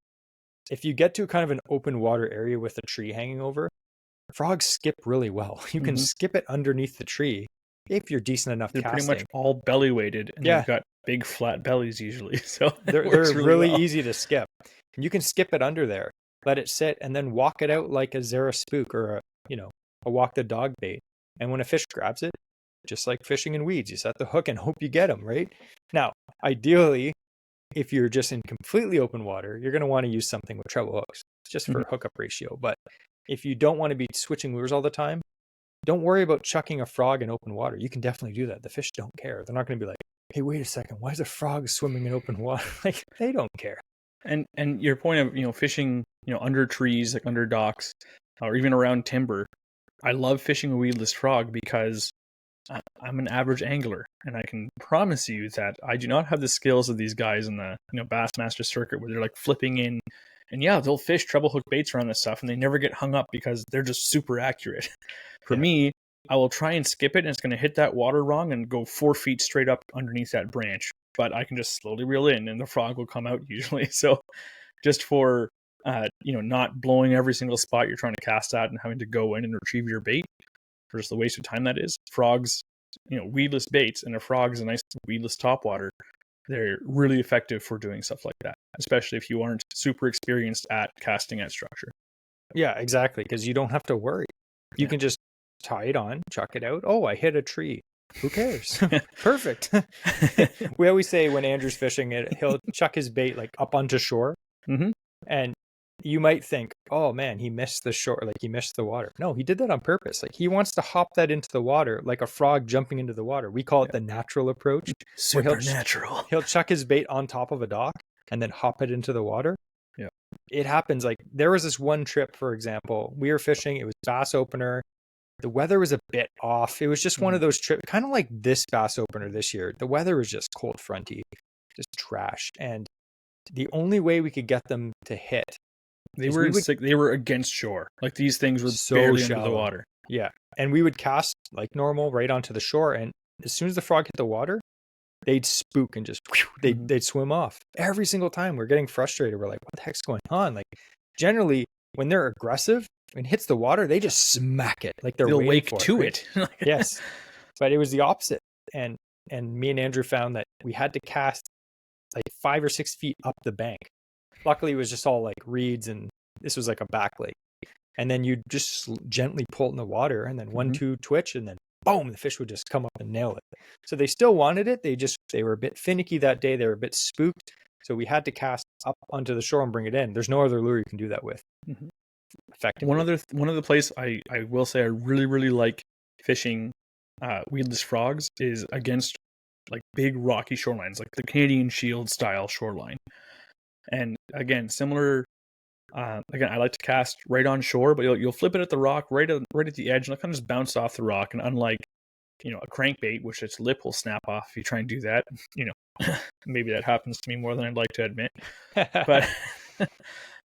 if you get to kind of an open water area with a tree hanging over, frogs skip really well. You can skip it underneath the tree if you're decent enough They're casting. pretty much all belly weighted, and they've got big flat bellies usually. So they're really well. Easy to skip. And you can skip it under there, let it sit, and then walk it out like a Zara spook or a walk the dog bait. And when a fish grabs it, just like fishing in weeds, you set the hook and hope you get them, right? Now, ideally, if you're just in completely open water, you're going to want to use something with treble hooks just for hookup ratio. But if you don't want to be switching lures all the time, don't worry about chucking a frog in open water. You can definitely do that. The fish don't care. They're not going to be like, hey, wait a second, why is a frog swimming in open water? Like, they don't care. And your point of fishing under trees, like under docks, or even around timber, I love fishing a weedless frog because I'm an average angler, and I can promise you that I do not have the skills of these guys in the Bassmaster circuit where they're like flipping in, and they'll fish treble hook baits around this stuff, and they never get hung up because they're just super accurate. For me, I will try and skip it, and it's going to hit that water wrong and go 4 feet straight up underneath that branch. But I can just slowly reel in, and the frog will come out usually. So, just for not blowing every single spot you're trying to cast at and having to go in and retrieve your bait, for just the waste of time that is. Frogs, weedless baits, and a frog is a nice weedless topwater. They're really effective for doing stuff like that, especially if you aren't super experienced at casting at structure. Yeah, exactly, because you don't have to worry. You can just tie it on, chuck it out. Oh, I hit a tree. Who cares? Perfect. We always say when Andrew's fishing it, he'll chuck his bait like up onto shore. And you might think, oh man, he missed the shore, like he missed the water. No, he did that on purpose. Like he wants to hop that into the water like a frog jumping into the water. We call it the natural approach. Supernatural. He'll chuck his bait on top of a dock and then hop it into the water. Yeah. It happens. Like there was this one trip, for example, we were fishing, it was bass opener. The weather was a bit off. It was just one of those trips, kind of like this bass opener this year. The weather was just cold fronty, just trash. And the only way we could get them to hit, they were against shore. Like these things were so barely shallow under the water. Yeah. And we would cast like normal right onto the shore. And as soon as the frog hit the water, they'd spook and just, they'd swim off. Every single time we're getting frustrated. We're like, what the heck's going on? Like generally when they're aggressive and hits the water, they just smack it. Like they'll wake to it. Yes. But it was the opposite. And me and Andrew found that we had to cast like 5 or 6 feet up the bank. Luckily, it was just all like reeds, and this was like a back lake. And then you just gently pull it in the water, and then 1-2 twitch, and then boom, the fish would just come up and nail it. So they still wanted it. They were a bit finicky that day. They were a bit spooked. So we had to cast up onto the shore and bring it in. There's no other lure you can do that with. Effectively. One other place I will say I really, really like fishing weedless frogs is against like big rocky shorelines, like the Canadian Shield style shoreline. And again, similar. Again, I like to cast right on shore, but you'll flip it at the rock right at the edge, and it'll kind of just bounce off the rock. And unlike a crankbait, which its lip will snap off if you try and do that, maybe that happens to me more than I'd like to admit.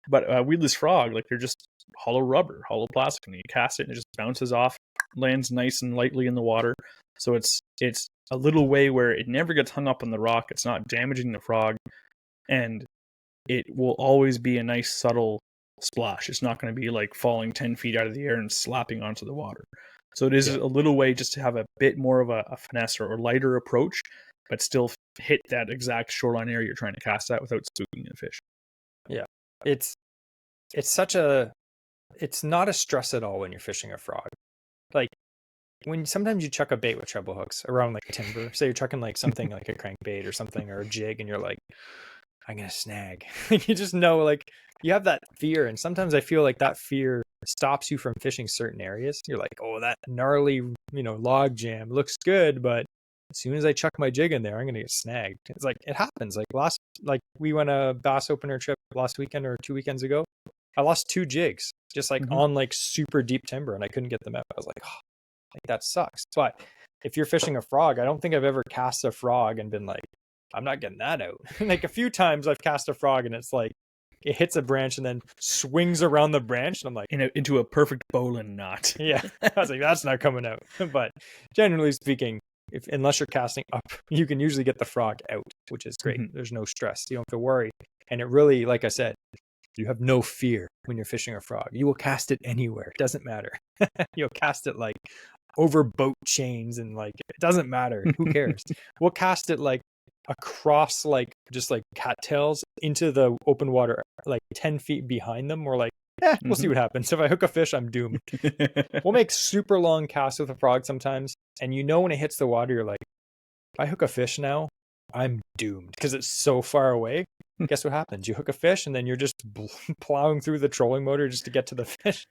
But weedless frog, like hollow rubber, hollow plastic, and you cast it and it just bounces off, lands nice and lightly in the water. So it's a little way where it never gets hung up on the rock. It's not damaging the frog, and it will always be a nice subtle splash. It's not going to be like falling 10 feet out of the air and slapping onto the water. So it is a little way just to have a bit more of a finesse or lighter approach, but still hit that exact shoreline area you're trying to cast at without spooking the fish. Yeah. It's not a stress at all when you're fishing a frog. Like when sometimes you chuck a bait with treble hooks around like timber, say you're chucking like something like a crankbait or something or a jig, and you're like, I'm gonna snag. You just know, like, you have that fear, and sometimes I feel like that fear stops you from fishing certain areas. You're like, oh, that gnarly, log jam looks good, but as soon as I chuck my jig in there, I'm gonna get snagged. It's like it happens. Like we went a bass opener trip last weekend or 2 weekends ago. I lost 2 jigs just like on like super deep timber, and I couldn't get them out. I was like, oh, like that sucks. But if you're fishing a frog, I don't think I've ever cast a frog and been like, I'm not getting that out. Like a few times I've cast a frog and it's like it hits a branch and then swings around the branch, and I'm like into a perfect bowline knot. Yeah, I was like, that's not coming out. But generally speaking, unless you're casting up, you can usually get the frog out, which is great. There's no stress. You don't have to worry. And it really, like I said, you have no fear when you're fishing a frog. You will cast it anywhere. It doesn't matter. You'll cast it like over boat chains and like, it doesn't matter. Who cares? We'll cast it like across like just like cattails into the open water, like 10 feet behind them. We're like, we'll see what happens. If I hook a fish, I'm doomed. We'll make super long casts with a frog sometimes, and when it hits the water, you're like, if I hook a fish now, I'm doomed because it's so far away. Guess what happens? You hook a fish, and then you're just plowing through the trolling motor just to get to the fish.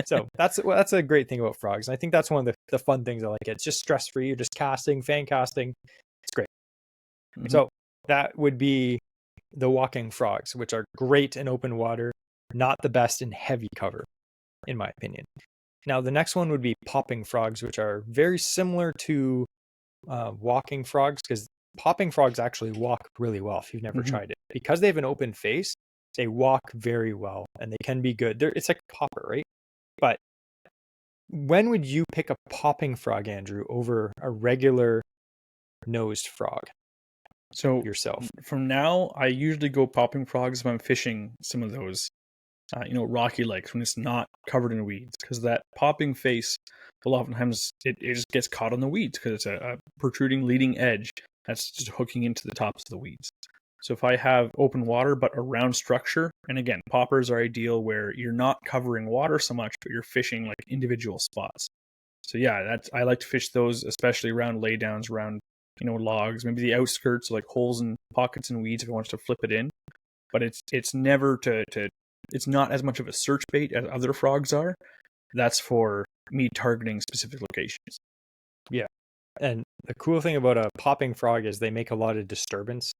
So that's a great thing about frogs. And I think that's one of the fun things I like. It's just stress free. You're just casting, fan casting. It's great. So that would be the walking frogs, which are great in open water, not the best in heavy cover, in my opinion. Now, the next one would be popping frogs, which are very similar to walking frogs, because popping frogs actually walk really well if you've never tried it. Because they have an open face, they walk very well, and they can be good. It's like a popper, right? But when would you pick a popping frog, Andrew, over a regular nosed frog? So yourself. From now, I usually go popping frogs if I'm fishing some of those, rocky lakes when it's not covered in weeds, because that popping face, well, oftentimes it just gets caught on the weeds because it's a protruding leading edge that's just hooking into the tops of the weeds. So if I have open water but a round structure, and again, poppers are ideal where you're not covering water so much, but you're fishing like individual spots. So yeah, I like to fish those, especially around laydowns, around logs, maybe the outskirts, like holes and pockets and weeds if I want to flip it in. But it's never it's not as much of a search bait as other frogs are. That's for me targeting specific locations. Yeah. And the cool thing about a popping frog is they make a lot of disturbance.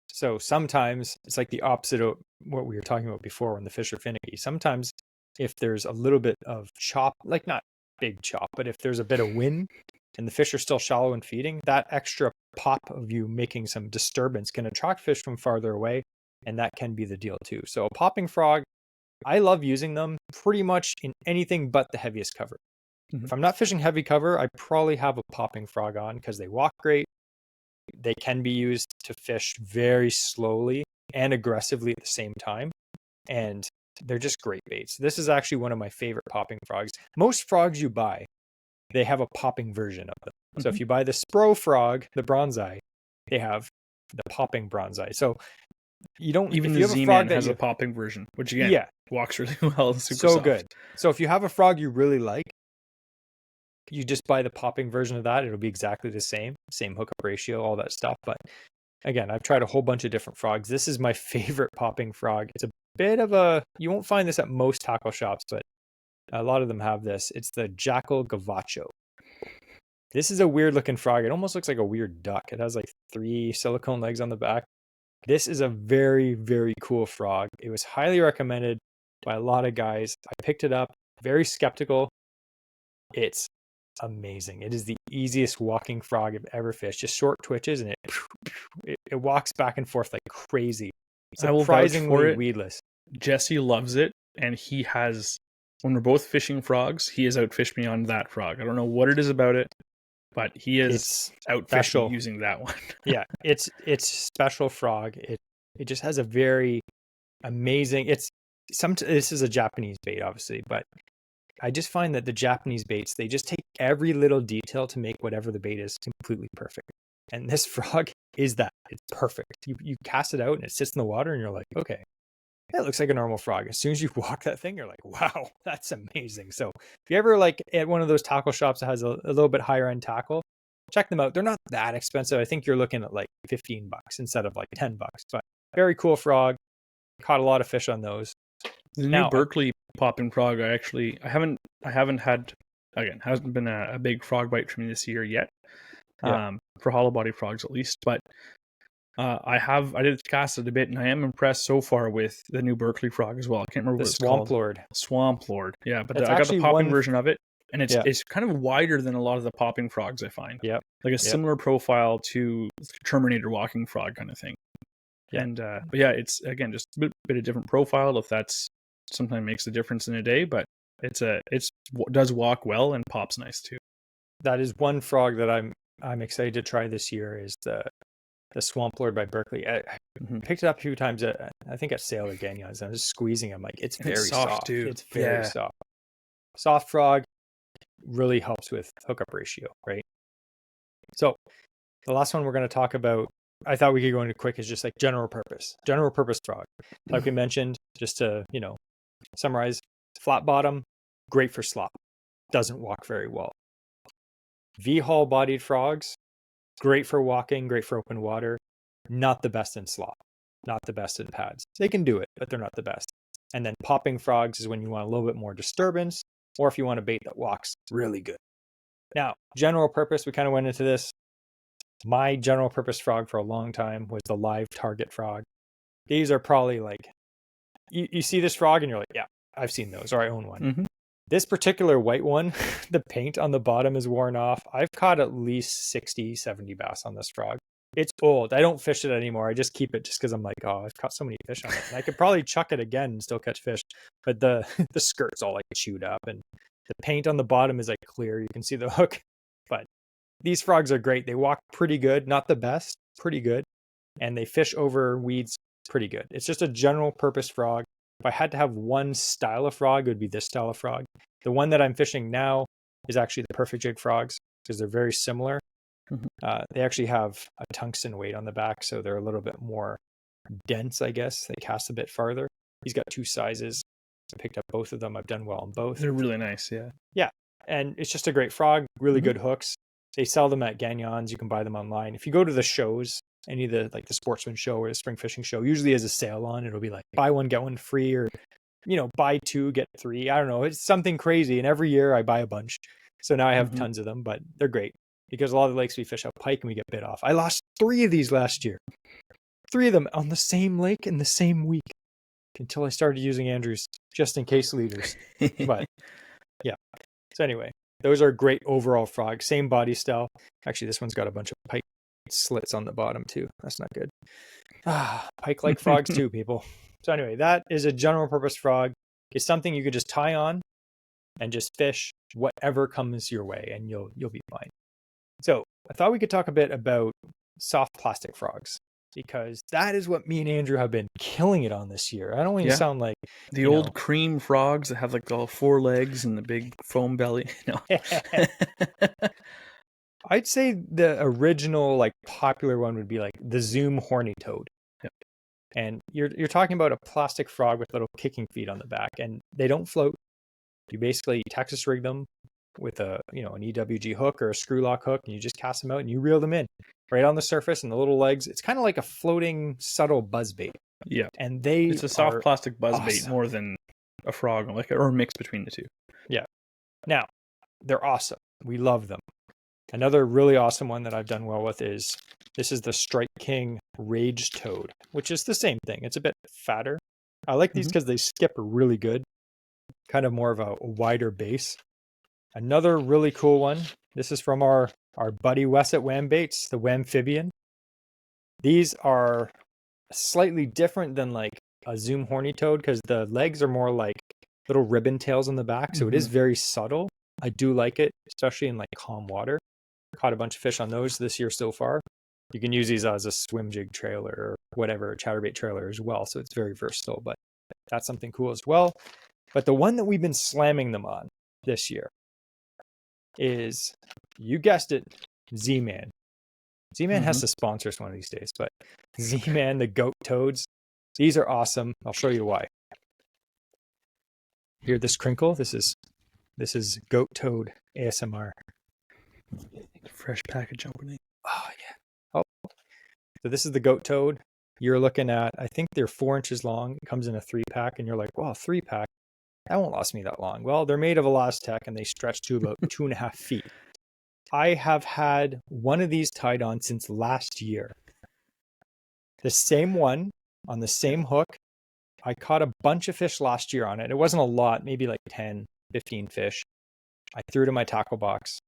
So sometimes it's like the opposite of what we were talking about before when the fish are finicky. Sometimes if there's a little bit of chop, like not big chop, but if there's a bit of wind and the fish are still shallow and feeding, that extra pop of you making some disturbance can attract fish from farther away, and that can be the deal too. So a popping frog, I love using them pretty much in anything but the heaviest cover. If I'm not fishing heavy cover, I probably have a popping frog on because they walk great. They can be used to fish very slowly and aggressively at the same time, and they're just great baits. This is actually one of my favorite popping frogs. Most frogs you buy, they have a popping version of them. So if you buy the Spro frog, the bronzeye, they have the popping bronzeye. So you don't even if the you have a frog Z-Man that has a popping version, which again walks really well. Super so soft. Good. So if you have a frog you really like, you just buy the popping version of that. It'll be exactly the same hookup ratio, all that stuff. But again, I've tried a whole bunch of different frogs. This is my favorite popping frog. It's a bit of you won't find this at most tackle shops, but a lot of them have this. It's the Jackal Gavacho. This is a weird looking frog. It almost looks like a weird duck. It has like 3 silicone legs on the back. This is a very, very cool frog. It was highly recommended by a lot of guys. I picked it up, very skeptical. It's amazing. It is the easiest walking frog I've ever fished. Just short twitches, and it walks back and forth like crazy. I will vouch for it. Weedless. Jesse loves it. and when we're both fishing frogs, he has outfished me on that frog. I don't know what it is about it, but he has It's outfished me special. using that one. Yeah, it's special frog. It just has a very amazing. This is a Japanese bait, obviously, but I just find that the Japanese baits, they just take every little detail to make whatever the bait is completely perfect. And this frog is that. It's perfect. You cast it out and it sits in the water and you're like, okay, that looks like a normal frog. As soon as you walk that thing, you're like, wow, that's amazing. So if you ever like at one of those tackle shops that has a little bit higher end tackle, check them out. They're not that expensive. I think you're looking at like $15 instead of like $10, but very cool frog. Caught a lot of fish on those. The new Berkeley popping frog, I haven't had, again, hasn't been a big frog bite for me this year yet. For hollow body frogs at least, but I did cast it a bit, and I am impressed so far with the new Berkeley frog as well. I can't remember what it's called. Swamp Lord. Yeah, but I got the popping version of it, and it's kind of wider than a lot of the popping frogs I find. Yeah, like a similar profile to Terminator walking frog kind of thing. Yeah. And but yeah, it's again just a bit of different profile. If that's sometimes makes a difference in a day, but it does walk well and pops nice too. That is one frog that I'm excited to try this year is the Swamp Lord by Berkeley. I picked it up a few times I think at Sailor Ganyons. I was squeezing them, like it's very soft too. It's very soft. Soft frog really helps with hookup ratio, right? So the last one we're going to talk about, I thought we could go into quick, is just like general purpose frog. Like we mentioned, just to, summarize, flat bottom, great for slop, doesn't walk very well. V-hull bodied frogs, great for walking, great for open water, not the best in slop, not the best in pads. They can do it, but they're not the best. And then popping frogs is when you want a little bit more disturbance, or if you want a bait that walks really good. Now, general purpose, we kind of went into this. My general purpose frog for a long time was the live target frog. These are probably like, you see this frog and you're like, yeah, I've seen those, or I own one. Mm-hmm. This particular white one, the paint on the bottom is worn off. I've caught at least 60, 70 bass on this frog. It's old. I don't fish it anymore. I just keep it just because I'm like, oh, I've caught so many fish on it. And I could probably chuck it again and still catch fish. But the skirt's all like chewed up and the paint on the bottom is like clear. You can see the hook. But these frogs are great. They walk pretty good. Not the best, pretty good. And they fish over weeds pretty good. It's just a general purpose frog. If I had to have one style of frog, it would be this style of frog. The one that I'm fishing now is actually the perfect jig frogs because they're very similar. Mm-hmm. They actually have a tungsten weight on the back, so they're a little bit more dense, I guess. They cast a bit farther. He's got two sizes. I picked up both of them. I've done well on both. They're really nice, yeah. Yeah, and it's just a great frog, really good hooks. They sell them at Ganyons. You can buy them online. If you go to the shows, any of the like the Sportsman show or the spring fishing show, usually has a sale on. It'll be like buy one, get one free, or buy two, get three. I don't know. It's something crazy. And every year I buy a bunch. So now I have tons of them, but they're great because a lot of the lakes we fish out pike and we get bit off. I lost 3 of these last year. 3 of them on the same lake in the same week until I started using Andrew's just in case leaders. But yeah. So anyway, those are great overall frogs. Same body style. Actually, this one's got a bunch of pike slits on the bottom too. That's not good. Pike like frogs too, people. So anyway, that is a general purpose frog. It's something you could just tie on and just fish whatever comes your way and you'll be fine. So I thought we could talk a bit about soft plastic frogs because that is what me and Andrew have been killing it on this year. I don't want to sound like the old cream frogs that have like all 4 legs and the big foam belly. No. I'd say the original like popular one would be like the Zoom horny toad. Yep. And you're talking about a plastic frog with little kicking feet on the back and they don't float. You basically Texas rig them with an EWG hook or a screw lock hook and you just cast them out and you reel them in right on the surface and the little legs. It's kind of like a floating subtle buzz bait. Yeah. And it's a soft plastic buzz bait more than a frog, or a mix between the two. Yeah. Now, they're awesome. We love them. Another really awesome one that I've done well with is the Strike King Rage Toad, which is the same thing. It's a bit fatter. I like these because they skip really good, kind of more of a wider base. Another really cool one. This is from our buddy Wes at Wham Baits, the Whamphibian. These are slightly different than like a Zoom horny toad because the legs are more like little ribbon tails on the back. So it is Mhm. very subtle. I do like it, especially in like calm water. Caught a bunch of fish on those this year so far. You can use these as a swim jig trailer or whatever, a chatterbait trailer as well. So it's very versatile, but that's something cool as well. But the one that we've been slamming them on this year is, you guessed it, Z-Man. Z-Man has Mhm. to sponsor us one of these days, but Z-Man, the goat toads, these are awesome. I'll show you why. Hear this crinkle? This is goat toad ASMR. Fresh package opening. Oh yeah. Oh, so this is the goat toad. You're looking at, I think they're 4 inches long. It comes in a 3-pack, and you're like, well, 3-pack, that won't last me that long. Well, they're made of Elastec and they stretch to about 2.5 feet. I have had one of these tied on since last year. The same one on the same hook. I caught a bunch of fish last year on it. It wasn't a lot, maybe like 10, 15 fish. I threw it in my tackle box.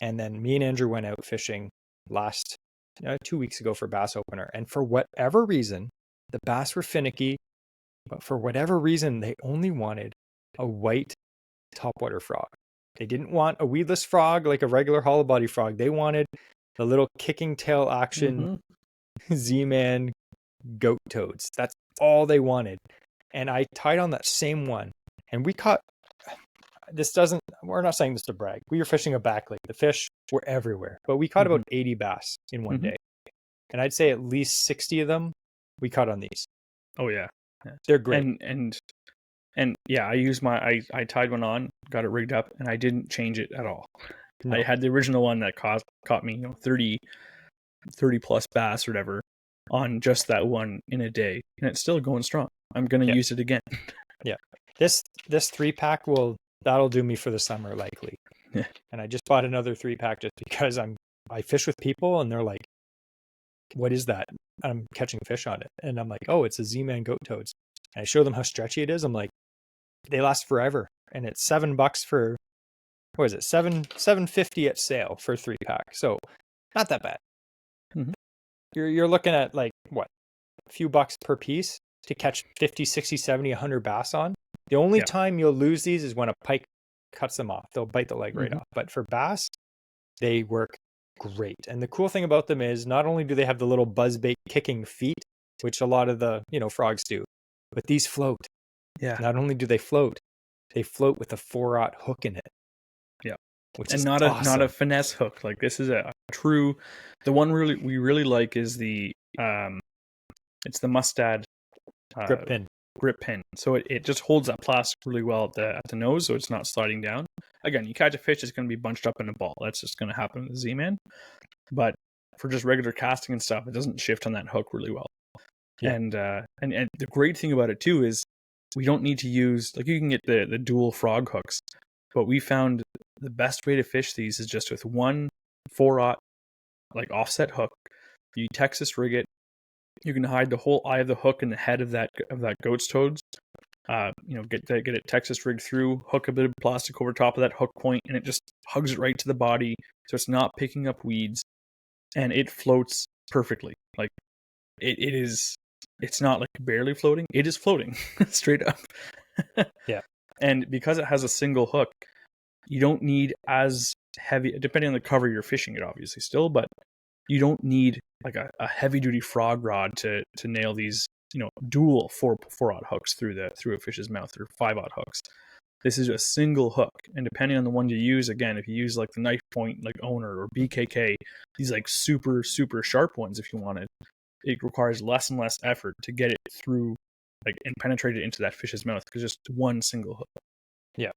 And then me and Andrew went out fishing last 2 weeks ago for bass opener. And for whatever reason, the bass were finicky, but for whatever reason, they only wanted a white topwater frog. They didn't want a weedless frog like a regular hollow body frog. They wanted the little kicking tail action Z-Man goat toads. That's all they wanted. And I tied on that same one. And we caught, we're not saying this to brag. We were fishing a back lake. The fish were everywhere, but we caught about 80 bass in one day. And I'd say at least 60 of them we caught on these. Oh yeah. They're great. And yeah, I tied one on, got it rigged up, and I didn't change it at all. No. I had the original one that caught me, 30 plus bass or whatever on just that one in a day, and it's still going strong. I'm going to use it again. Yeah. This 3-pack that'll do me for the summer likely. Yeah. And I just bought another 3-pack just because I fish with people and they're like, what is that? I'm catching fish on it. And I'm like, oh, it's a Z-Man goat toads. And I show them how stretchy it is. I'm like, they last forever. And it's $7 for, what is it? $7.50 at sale for 3-pack. So not that bad. Mhm. You're looking at like what? A few bucks per piece to catch 50, 60, 70, 100 bass on. The only time you'll lose these is when a pike cuts them off. They'll bite the leg right off. But for bass, they work great. And the cool thing about them is not only do they have the little buzzbait kicking feet, which a lot of the frogs do, but these float. Yeah. Not only do they float with a 4-aught hook in it. Yeah. Which and is not awesome. a finesse hook. Like this is a true. The one we really like is the it's the Mustad grip pin. So it just holds that plastic really well at the nose, so it's not sliding down. Again, you catch a fish, it's going to be bunched up in a ball. That's just going to happen with the Z-Man. But for just regular casting and stuff, it doesn't shift on that hook really well. Yeah. And the great thing about it too is we don't need to use, like, you can get the dual frog hooks, but we found the best way to fish these is just with one 4-aught like offset hook. You Texas rig it. You can hide the whole eye of the hook in the head of that goat's toads. Get it Texas rigged through, hook a bit of plastic over top of that hook point, and it just hugs it right to the body, so it's not picking up weeds, and it floats perfectly. Like it is, it's not like barely floating; it is floating straight up. Yeah, and because it has a single hook, you don't need as heavy, depending on the cover you're fishing it, obviously still, but you don't need like a heavy duty frog rod to nail these, dual 4-aught hooks through a fish's mouth, or 5-aught hooks. This is a single hook, and depending on the one you use, again, if you use like the knife point, like Owner or BKK, these like super sharp ones, if you wanted, it requires less and less effort to get it through, like, and penetrate it into that fish's mouth, because just one single hook. Yeah,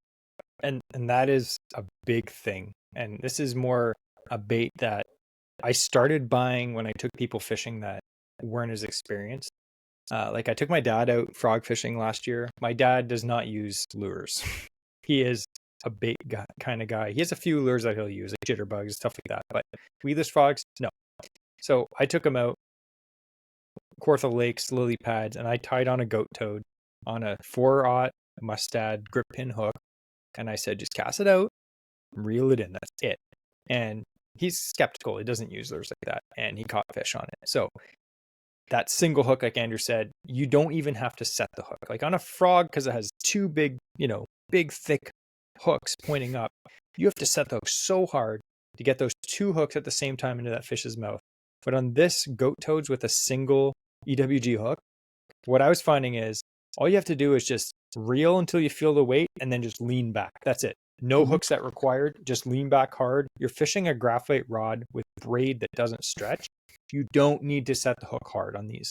and that is a big thing. And this is more a bait that I started buying when I took people fishing that weren't as experienced. Like I took my dad out frog fishing last year. My dad does not use lures. He is a bait kind of guy. He has a few lures that he'll use, like jitterbugs, stuff like that. But weedless frogs, no. So I took him out, Cortha Lakes, lily pads, and I tied on a goat toad on a 4-aught Mustad grip pin hook. And I said, just cast it out, reel it in. That's it. And he's skeptical. He doesn't use lures like that. And he caught fish on it. So that single hook, like Andrew said, you don't even have to set the hook. Like on a frog, because it has two big, big thick hooks pointing up, you have to set the hook so hard to get those two hooks at the same time into that fish's mouth. But on this goat toads with a single EWG hook, what I was finding is all you have to do is just reel until you feel the weight and then just lean back. That's it. No hook set required. Just lean back hard. You're fishing a graphite rod with braid that doesn't stretch. You don't need to set the hook hard on these.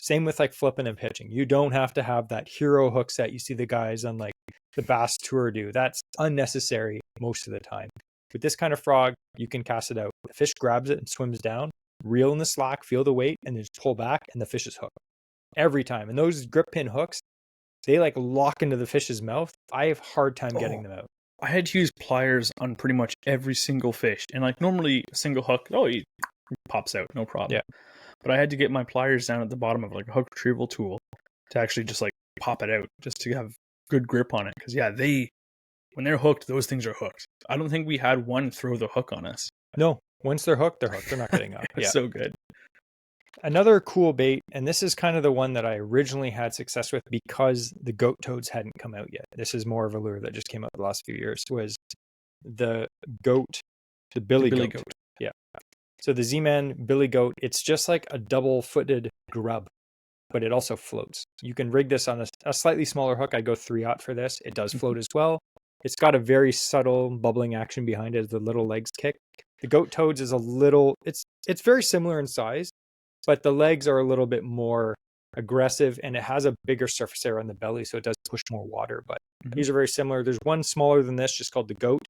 Same with like flipping and pitching. You don't have to have that hero hook set you see the guys on like the Bass Tour do. That's unnecessary most of the time. With this kind of frog, you can cast it out. The fish grabs it and swims down, reel in the slack, feel the weight, and then just pull back, and the fish is hooked every time. And those grip pin hooks, they like lock into the fish's mouth. I have a hard time getting them out. I had to use pliers on pretty much every single fish. And like normally a single hook, he pops out, no problem. Yeah. But I had to get my pliers down at the bottom of like a hook retrieval tool to actually just like pop it out, just to have good grip on it. Because when they're hooked, those things are hooked. I don't think we had one throw the hook on us. No, once they're hooked, they're hooked. They're not getting up. It's so good. Another cool bait, and this is kind of the one that I originally had success with because the goat toads hadn't come out yet. This is more of a lure that just came out the last few years, was the billy goat. Yeah. So the Z-Man billy goat, it's just like a double-footed grub, but it also floats. You can rig this on a slightly smaller hook. I go 3/0 for this. It does float as well. It's got a very subtle bubbling action behind it as the little legs kick. The goat toads is it's very similar in size, but the legs are a little bit more aggressive and it has a bigger surface area on the belly, so it does push more water. But these are very similar. There's one smaller than this, just called the goat.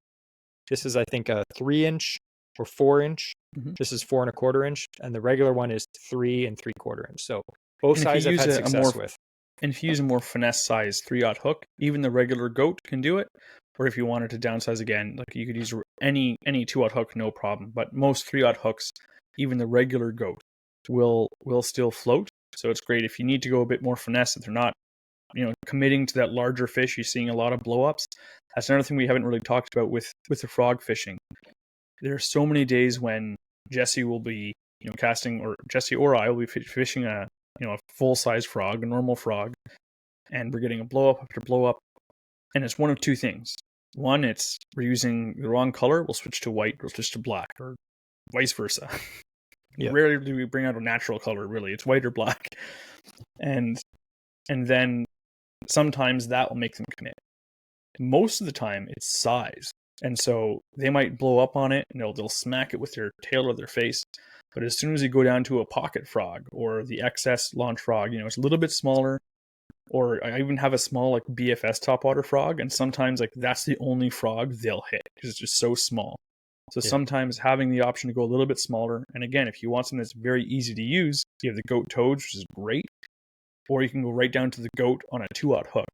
This is, I think, a 3-inch or 4-inch. This is 4 1/4 inch, and the regular one is 3 3/4 inch. So both sides I've had success with. And if you use a more finesse size 3/0 hook, even the regular goat can do it. Or if you wanted to downsize again, like you could use any 2/0 hook, no problem. But most 3/0 hooks, even the regular goat, will still float. So it's great if you need to go a bit more finesse, if they're not committing to that larger fish. You're seeing a lot of blow-ups. That's another thing we haven't really talked about with the frog fishing. There are so many days when Jesse will be casting, or Jesse or I will be fishing a full-size frog, a normal frog, and we're getting a blow-up after blow-up, and it's one of two things. One, we're using the wrong color, we'll switch to white, we'll switch to black, or vice versa. Yeah. Rarely do we bring out a natural color, really. It's white or black. And then sometimes that will make them commit. Most of the time, it's size. And so they might blow up on it, and they'll smack it with their tail or their face. But as soon as you go down to a pocket frog or the XS launch frog, it's a little bit smaller. Or I even have a small like BFS topwater frog, and sometimes like that's the only frog they'll hit because it's just so small. So sometimes having the option to go a little bit smaller, and again, if you want something that's very easy to use, you have the goat toads, which is great, or you can go right down to the goat on a 2/0 hook,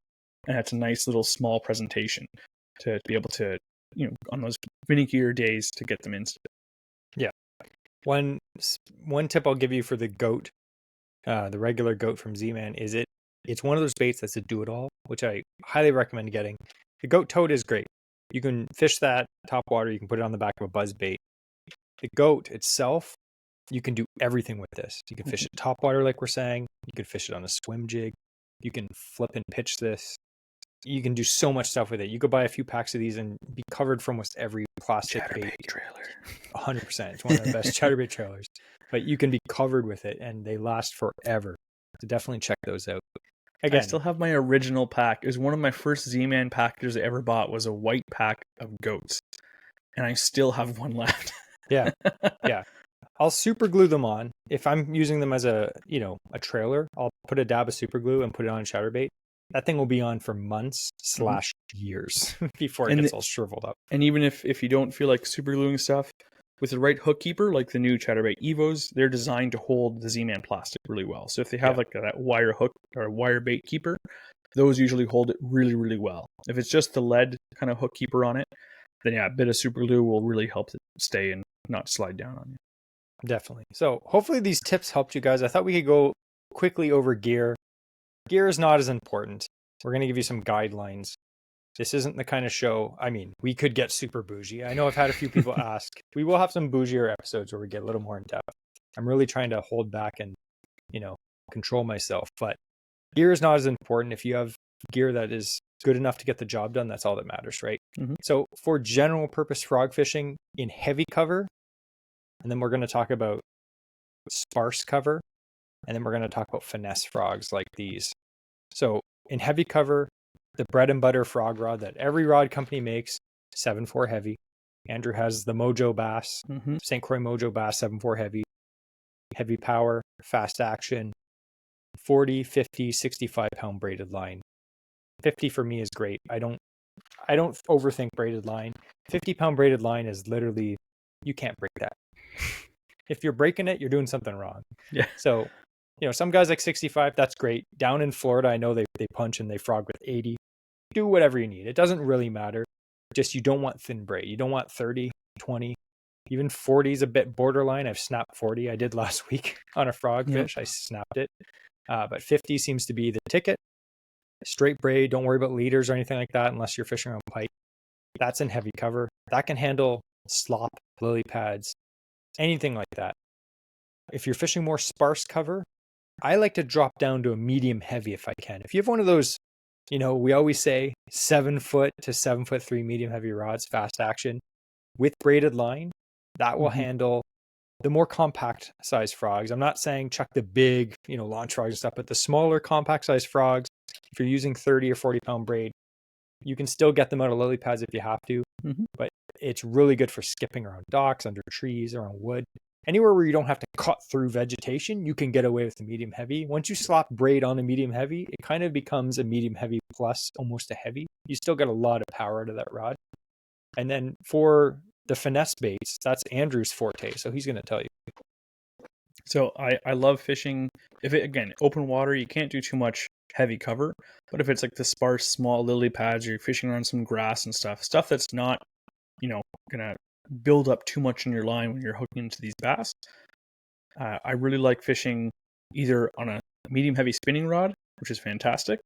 and that's a nice little small presentation to be able to, on those finickier days to get them in. Yeah. One tip I'll give you for the goat, the regular goat from Z-Man, is it's one of those baits that's a do-it-all, which I highly recommend getting. The goat toad is great. You can fish that top water. You can put it on the back of a buzz bait. The goat itself, you can do everything with this. You can fish it top water, like we're saying. You can fish it on a swim jig. You can flip and pitch this. You can do so much stuff with it. You could buy a few packs of these and be covered from almost every plastic bait trailer. 100%. It's one of the best chatterbait trailers. But you can be covered with it, and they last forever. So definitely check those out. Again, I still have my original pack. It was one of my first Z-Man packages I ever bought, was a white pack of goats. And I still have one left. Yeah. I'll super glue them on. If I'm using them as a trailer, I'll put a dab of super glue and put it on chatterbait. That thing will be on for months / years before it gets all shriveled up. And even if you don't feel like super gluing stuff, with the right hook keeper, like the new chatterbait Evos, they're designed to hold the Z-Man plastic really well. So if they have like that wire hook or wire bait keeper, those usually hold it really, really well. If it's just the lead kind of hook keeper on it, then a bit of super glue will really help it stay and not slide down on you. Definitely. So hopefully these tips helped you guys. I thought we could go quickly over gear. Gear is not as important. We're going to give you some guidelines. This isn't the kind of show, we could get super bougie. I know I've had a few people ask. We will have some bougier episodes where we get a little more in depth. I'm really trying to hold back and control myself. But gear is not as important. If you have gear that is good enough to get the job done, that's all that matters, right? Mm-hmm. So for general purpose frog fishing in heavy cover, and then we're going to talk about sparse cover, and then we're going to talk about finesse frogs like these. So in heavy cover, the bread and butter frog rod that every rod company makes, 7.4 heavy. Andrew has the Mojo Bass, St. Croix Mojo Bass 7.4 heavy power, fast action, 40, 50, 65 pound braided line. 50 for me is great. I don't overthink braided line. 50 pound braided line is literally, you can't break that. If you're breaking it, you're doing something wrong. Yeah. So, some guys like 65, that's great. Down in Florida, I know they punch and they frog with 80. Do whatever you need. It doesn't really matter. Just you don't want thin braid. You don't want 30, 20, even 40 is a bit borderline. I've snapped 40. I did last week on a frog fish. I snapped it. But 50 seems to be the ticket. Straight braid. Don't worry about leaders or anything like that unless you're fishing on pike. That's in heavy cover. That can handle slop, lily pads, anything like that. If you're fishing more sparse cover, I like to drop down to a medium heavy if I can. If you have one of those, we always say 7 foot to 7'3" medium heavy rods, fast action with braided line, that will handle the more compact size frogs. I'm not saying chuck the big, launch frogs and stuff, but the smaller compact size frogs, if you're using 30 or 40 pound braid, you can still get them out of lily pads if you have to, but it's really good for skipping around docks, under trees, around wood. Anywhere where you don't have to cut through vegetation, you can get away with the medium heavy. Once you slap braid on a medium heavy, it kind of becomes a medium heavy plus almost a heavy. You still get a lot of power out of that rod. And then for the finesse baits, that's Andrew's forte, so he's going to tell you. So I love fishing. If it, again, open water, you can't do too much heavy cover. But if it's like the sparse, small lily pads, or you're fishing around some grass and stuff that's not, going to build up too much in your line when you're hooking into these bass. I really like fishing either on a medium heavy spinning rod, which is fantastic.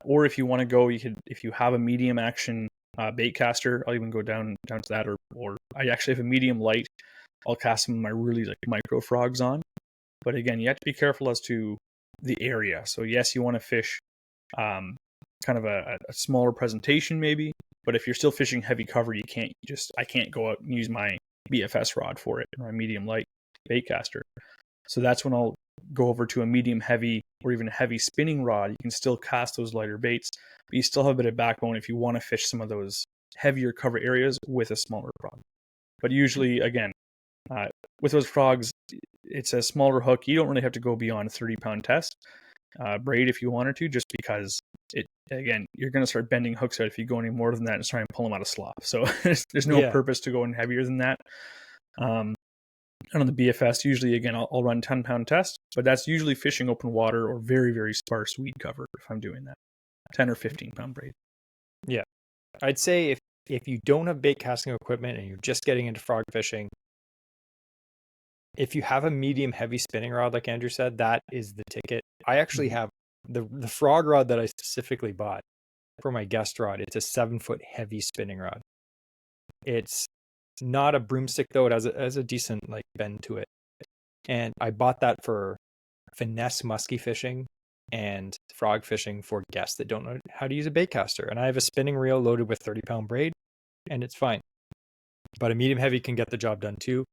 Or if you want to go, if you have a medium action bait caster, I'll even go down to that, or I actually have a medium light. I'll cast some of my really like micro frogs on. But again, you have to be careful as to the area. So yes, you want to fish kind of a smaller presentation maybe, but if you're still fishing heavy cover, I can't go out and use my BFS rod for it, or a medium light bait caster. So that's when I'll go over to a medium heavy or even a heavy spinning rod. You can still cast those lighter baits, but you still have a bit of backbone if you want to fish some of those heavier cover areas with a smaller frog. But usually, again, with those frogs, it's a smaller hook. You don't really have to go beyond 30-pound test braid if you wanted to, just because you're going to start bending hooks out if you go any more than that and try and pull them out of slop. So there's no purpose to go any heavier than that. And on the BFS, usually, again, I'll run 10-pound test, but that's usually fishing open water or very, very sparse weed cover if I'm doing that. 10 or 15-pound braid. Yeah. I'd say if you don't have bait casting equipment and you're just getting into frog fishing, if you have a medium heavy spinning rod, like Andrew said, that is the ticket. I actually have the frog rod that I specifically bought for my guest rod. It's a 7-foot heavy spinning rod. It's not a broomstick though. It has a decent like bend to it. And I bought that for finesse musky fishing and frog fishing for guests that don't know how to use a bait caster. And I have a spinning reel loaded with 30-pound braid, and it's fine. But a medium heavy can get the job done too.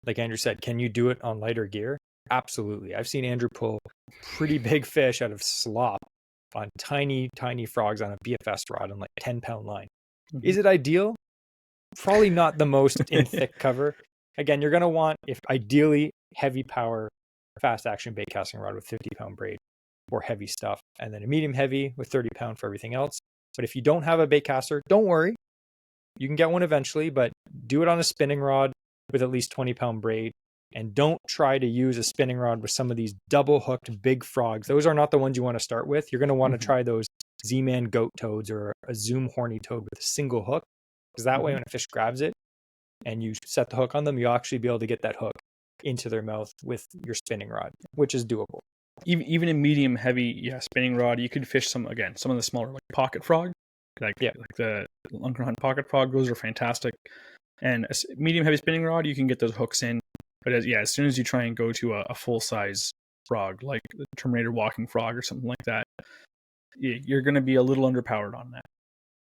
Like Andrew said, can you do it on lighter gear? Absolutely. I've seen Andrew pull pretty big fish out of slop on tiny, tiny frogs on a BFS rod on like 10-pound line. Is it ideal? Probably not the most in thick cover. Again, you're going to want, if ideally, heavy power, fast action bait casting rod with 50-pound braid or heavy stuff, and then a medium heavy with 30-pound for everything else. But if you don't have a bait caster, don't worry. You can get one eventually, but do it on a spinning rod with at least 20-pound braid. And don't try to use a spinning rod with some of these double hooked big frogs. Those are not the ones you want to start with. You're going to want to try those Z-Man goat toads or a Zoom horny toad with a single hook. Because that way when a fish grabs it and you set the hook on them, you'll actually be able to get that hook into their mouth with your spinning rod, which is doable. Even in medium heavy spinning rod, you could fish some of the smaller like pocket frog, like the Lunker Hunt pocket frog. Those are fantastic. And a medium heavy spinning rod, you can get those hooks in. But as soon as you try and go to a full size frog, like the Terminator walking frog or something like that, you're going to be a little underpowered on that.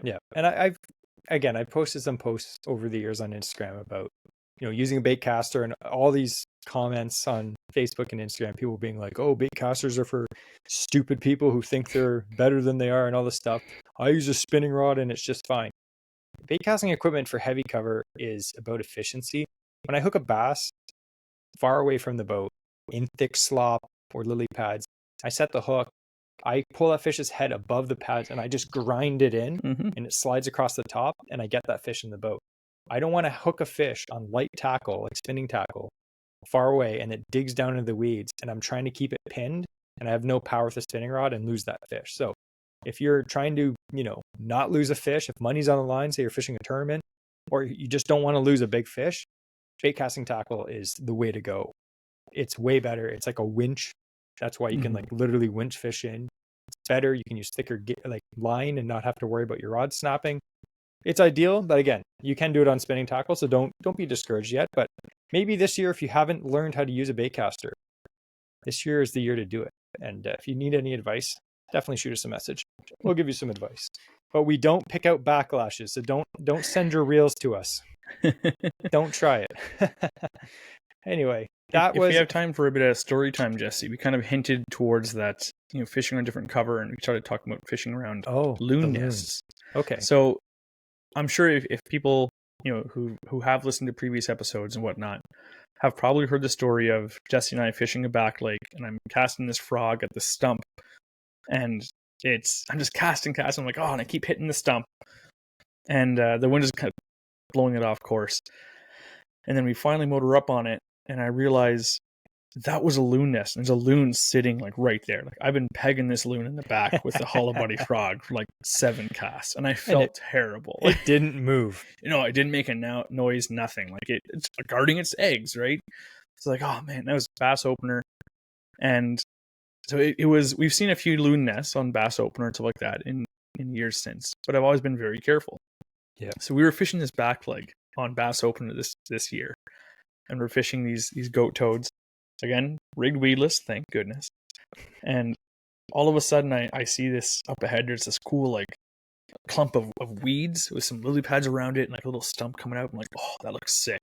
Yeah. And I've posted some posts over the years on Instagram about, using a bait caster, and all these comments on Facebook and Instagram, people being like, oh, bait casters are for stupid people who think they're better than they are and all this stuff. I use a spinning rod and it's just fine. Bait casting equipment for heavy cover is about efficiency. When I hook a bass far away from the boat in thick slop or lily pads, I set the hook, I pull that fish's head above the pads and I just grind it in, and it slides across the top and I get that fish in the boat. I don't want to hook a fish on light tackle, like spinning tackle, far away, and it digs down into the weeds and I'm trying to keep it pinned and I have no power with the spinning rod and lose that fish. So if you're trying to, not lose a fish, if money's on the line, say you're fishing a tournament, or you just don't want to lose a big fish, bait casting tackle is the way to go. It's way better. It's like a winch. That's why you can like literally winch fish in. It's better. You can use thicker like line and not have to worry about your rod snapping. It's ideal, but again, you can do it on spinning tackle, so don't be discouraged yet. But maybe this year, if you haven't learned how to use a bait caster, this year is the year to do it. And if you need any advice, definitely shoot us a message. We'll give you some advice. But we don't pick out backlashes, so don't send your reels to us. Don't try it. Anyway, if we have time for a bit of story time, Jesse, we kind of hinted towards that, fishing on different cover, and we started talking about fishing around loon nests. Okay. So I'm sure if people, who have listened to previous episodes and whatnot, have probably heard the story of Jesse and I fishing a back lake, and I'm casting this frog at the stump, and I'm just casting. I'm like, and I keep hitting the stump, and the wind is kind of blowing it off course. And then we finally motor up on it, and I realize that was a loon nest. There's a loon sitting like right there. Like I've been pegging this loon in the back with the hollow body frog for like 7 casts, and I felt terrible. It didn't move. It didn't make a noise, nothing. Like it's guarding its eggs, right? It's like, oh man, that was bass opener. And so it was. We've seen a few loon nests on bass opener and stuff like that in years since, but I've always been very careful. Yeah. So we were fishing this back leg on bass opener this year, and we're fishing these goat toads. Again, rigged weedless, thank goodness. And all of a sudden, I see this up ahead. There's this cool like clump of weeds with some lily pads around it and like a little stump coming out. I'm like, oh, that looks sick.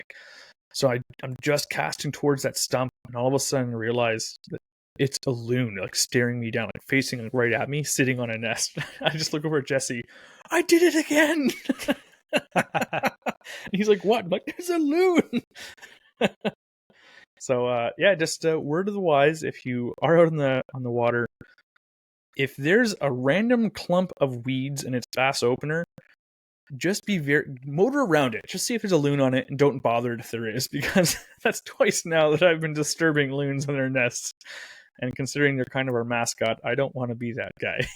So I'm just casting towards that stump, and all of a sudden I realize that it's a loon like staring me down, like facing like, right at me, sitting on a nest. I just look over at Jesse. I did it again. And he's like, what? I'm like, there's a loon. So just word of the wise, if you are out on the water, if there's a random clump of weeds and it's bass opener, just be motor around it. Just see if there's a loon on it and don't bother it if there is, because that's twice now that I've been disturbing loons on their nests. And considering they're kind of our mascot, I don't want to be that guy.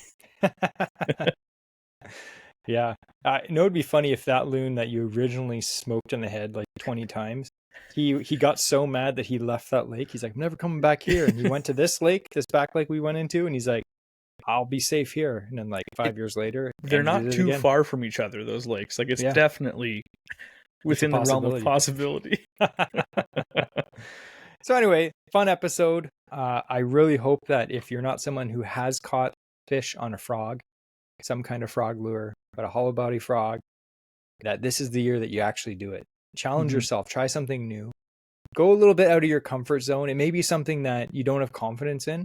Yeah. It'd be funny if that loon that you originally smoked in the head like 20 times, he got so mad that he left that lake. He's like, I'm never coming back here. And he went to this lake, this back lake we went into, and he's like, I'll be safe here. And then like 5 years later, they're not too far from each other, those lakes. Like it's definitely within the realm of possibility. So anyway, fun episode. I really hope that if you're not someone who has caught fish on a frog, some kind of frog lure, but a hollow body frog, that this is the year that you actually do it. Challenge yourself, try something new, go a little bit out of your comfort zone. It may be something that you don't have confidence in,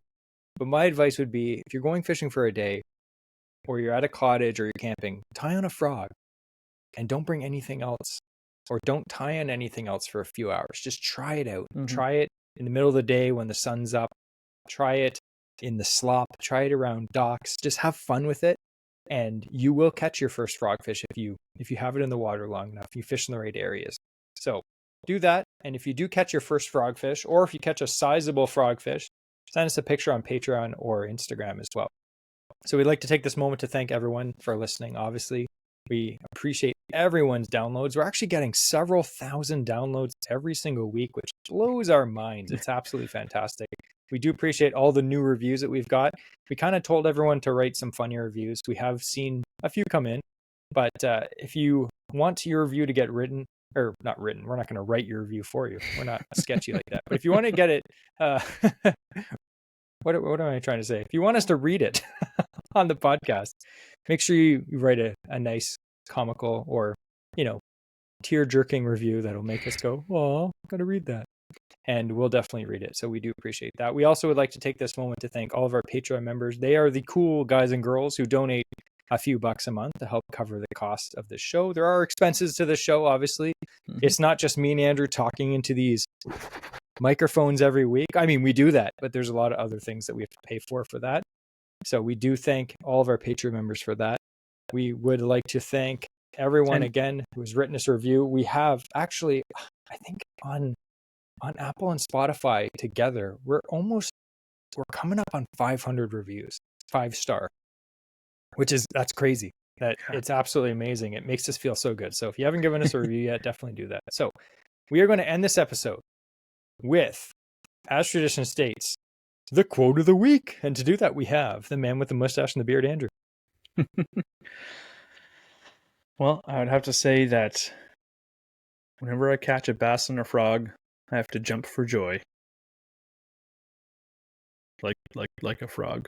but my advice would be, if you're going fishing for a day, or you're at a cottage or you're camping, tie on a frog and don't bring anything else, or don't tie on anything else for a few hours. Just try it out. Try it in the middle of the day when the sun's up. Try it in the slop. Try it around docks. Just have fun with it. And you will catch your first frogfish if you have it in the water long enough, you fish in the right areas. So do that. And if you do catch your first frogfish, or if you catch a sizable frogfish, send us a picture on Patreon or Instagram as well. So we'd like to take this moment to thank everyone for listening. Obviously, we appreciate everyone's downloads. We're actually getting several thousand downloads every single week, which blows our minds. It's absolutely fantastic. We do appreciate all the new reviews that we've got. We kind of told everyone to write some funny reviews. We have seen a few come in, but if you want your review to get written, or not written, we're not going to write your review for you. We're not sketchy like that. But if you want to get it what am I trying to say? If you want us to read it on the podcast, make sure you write a nice comical or, tear-jerking review that'll make us go, oh, gotta read that. And we'll definitely read it. So we do appreciate that. We also would like to take this moment to thank all of our Patreon members. They are the cool guys and girls who donate a few bucks a month to help cover the cost of the show. There are expenses to the show, obviously. Mm-hmm. It's not just me and Andrew talking into these microphones every week. I mean, we do that, but there's a lot of other things that we have to pay for that. So we do thank all of our Patreon members for that. We would like to thank everyone again who has written us a review. We have actually, I think on Apple and Spotify together, we're coming up on 500 reviews, 5-star, that's crazy. It's absolutely amazing. It makes us feel so good. So if you haven't given us a review yet, definitely do that. So we are going to end this episode with, as tradition states, the quote of the week. And to do that, we have the man with the mustache and the beard, Andrew. Well, I would have to say that whenever I catch a bass and a frog, I have to jump for joy. Like a frog.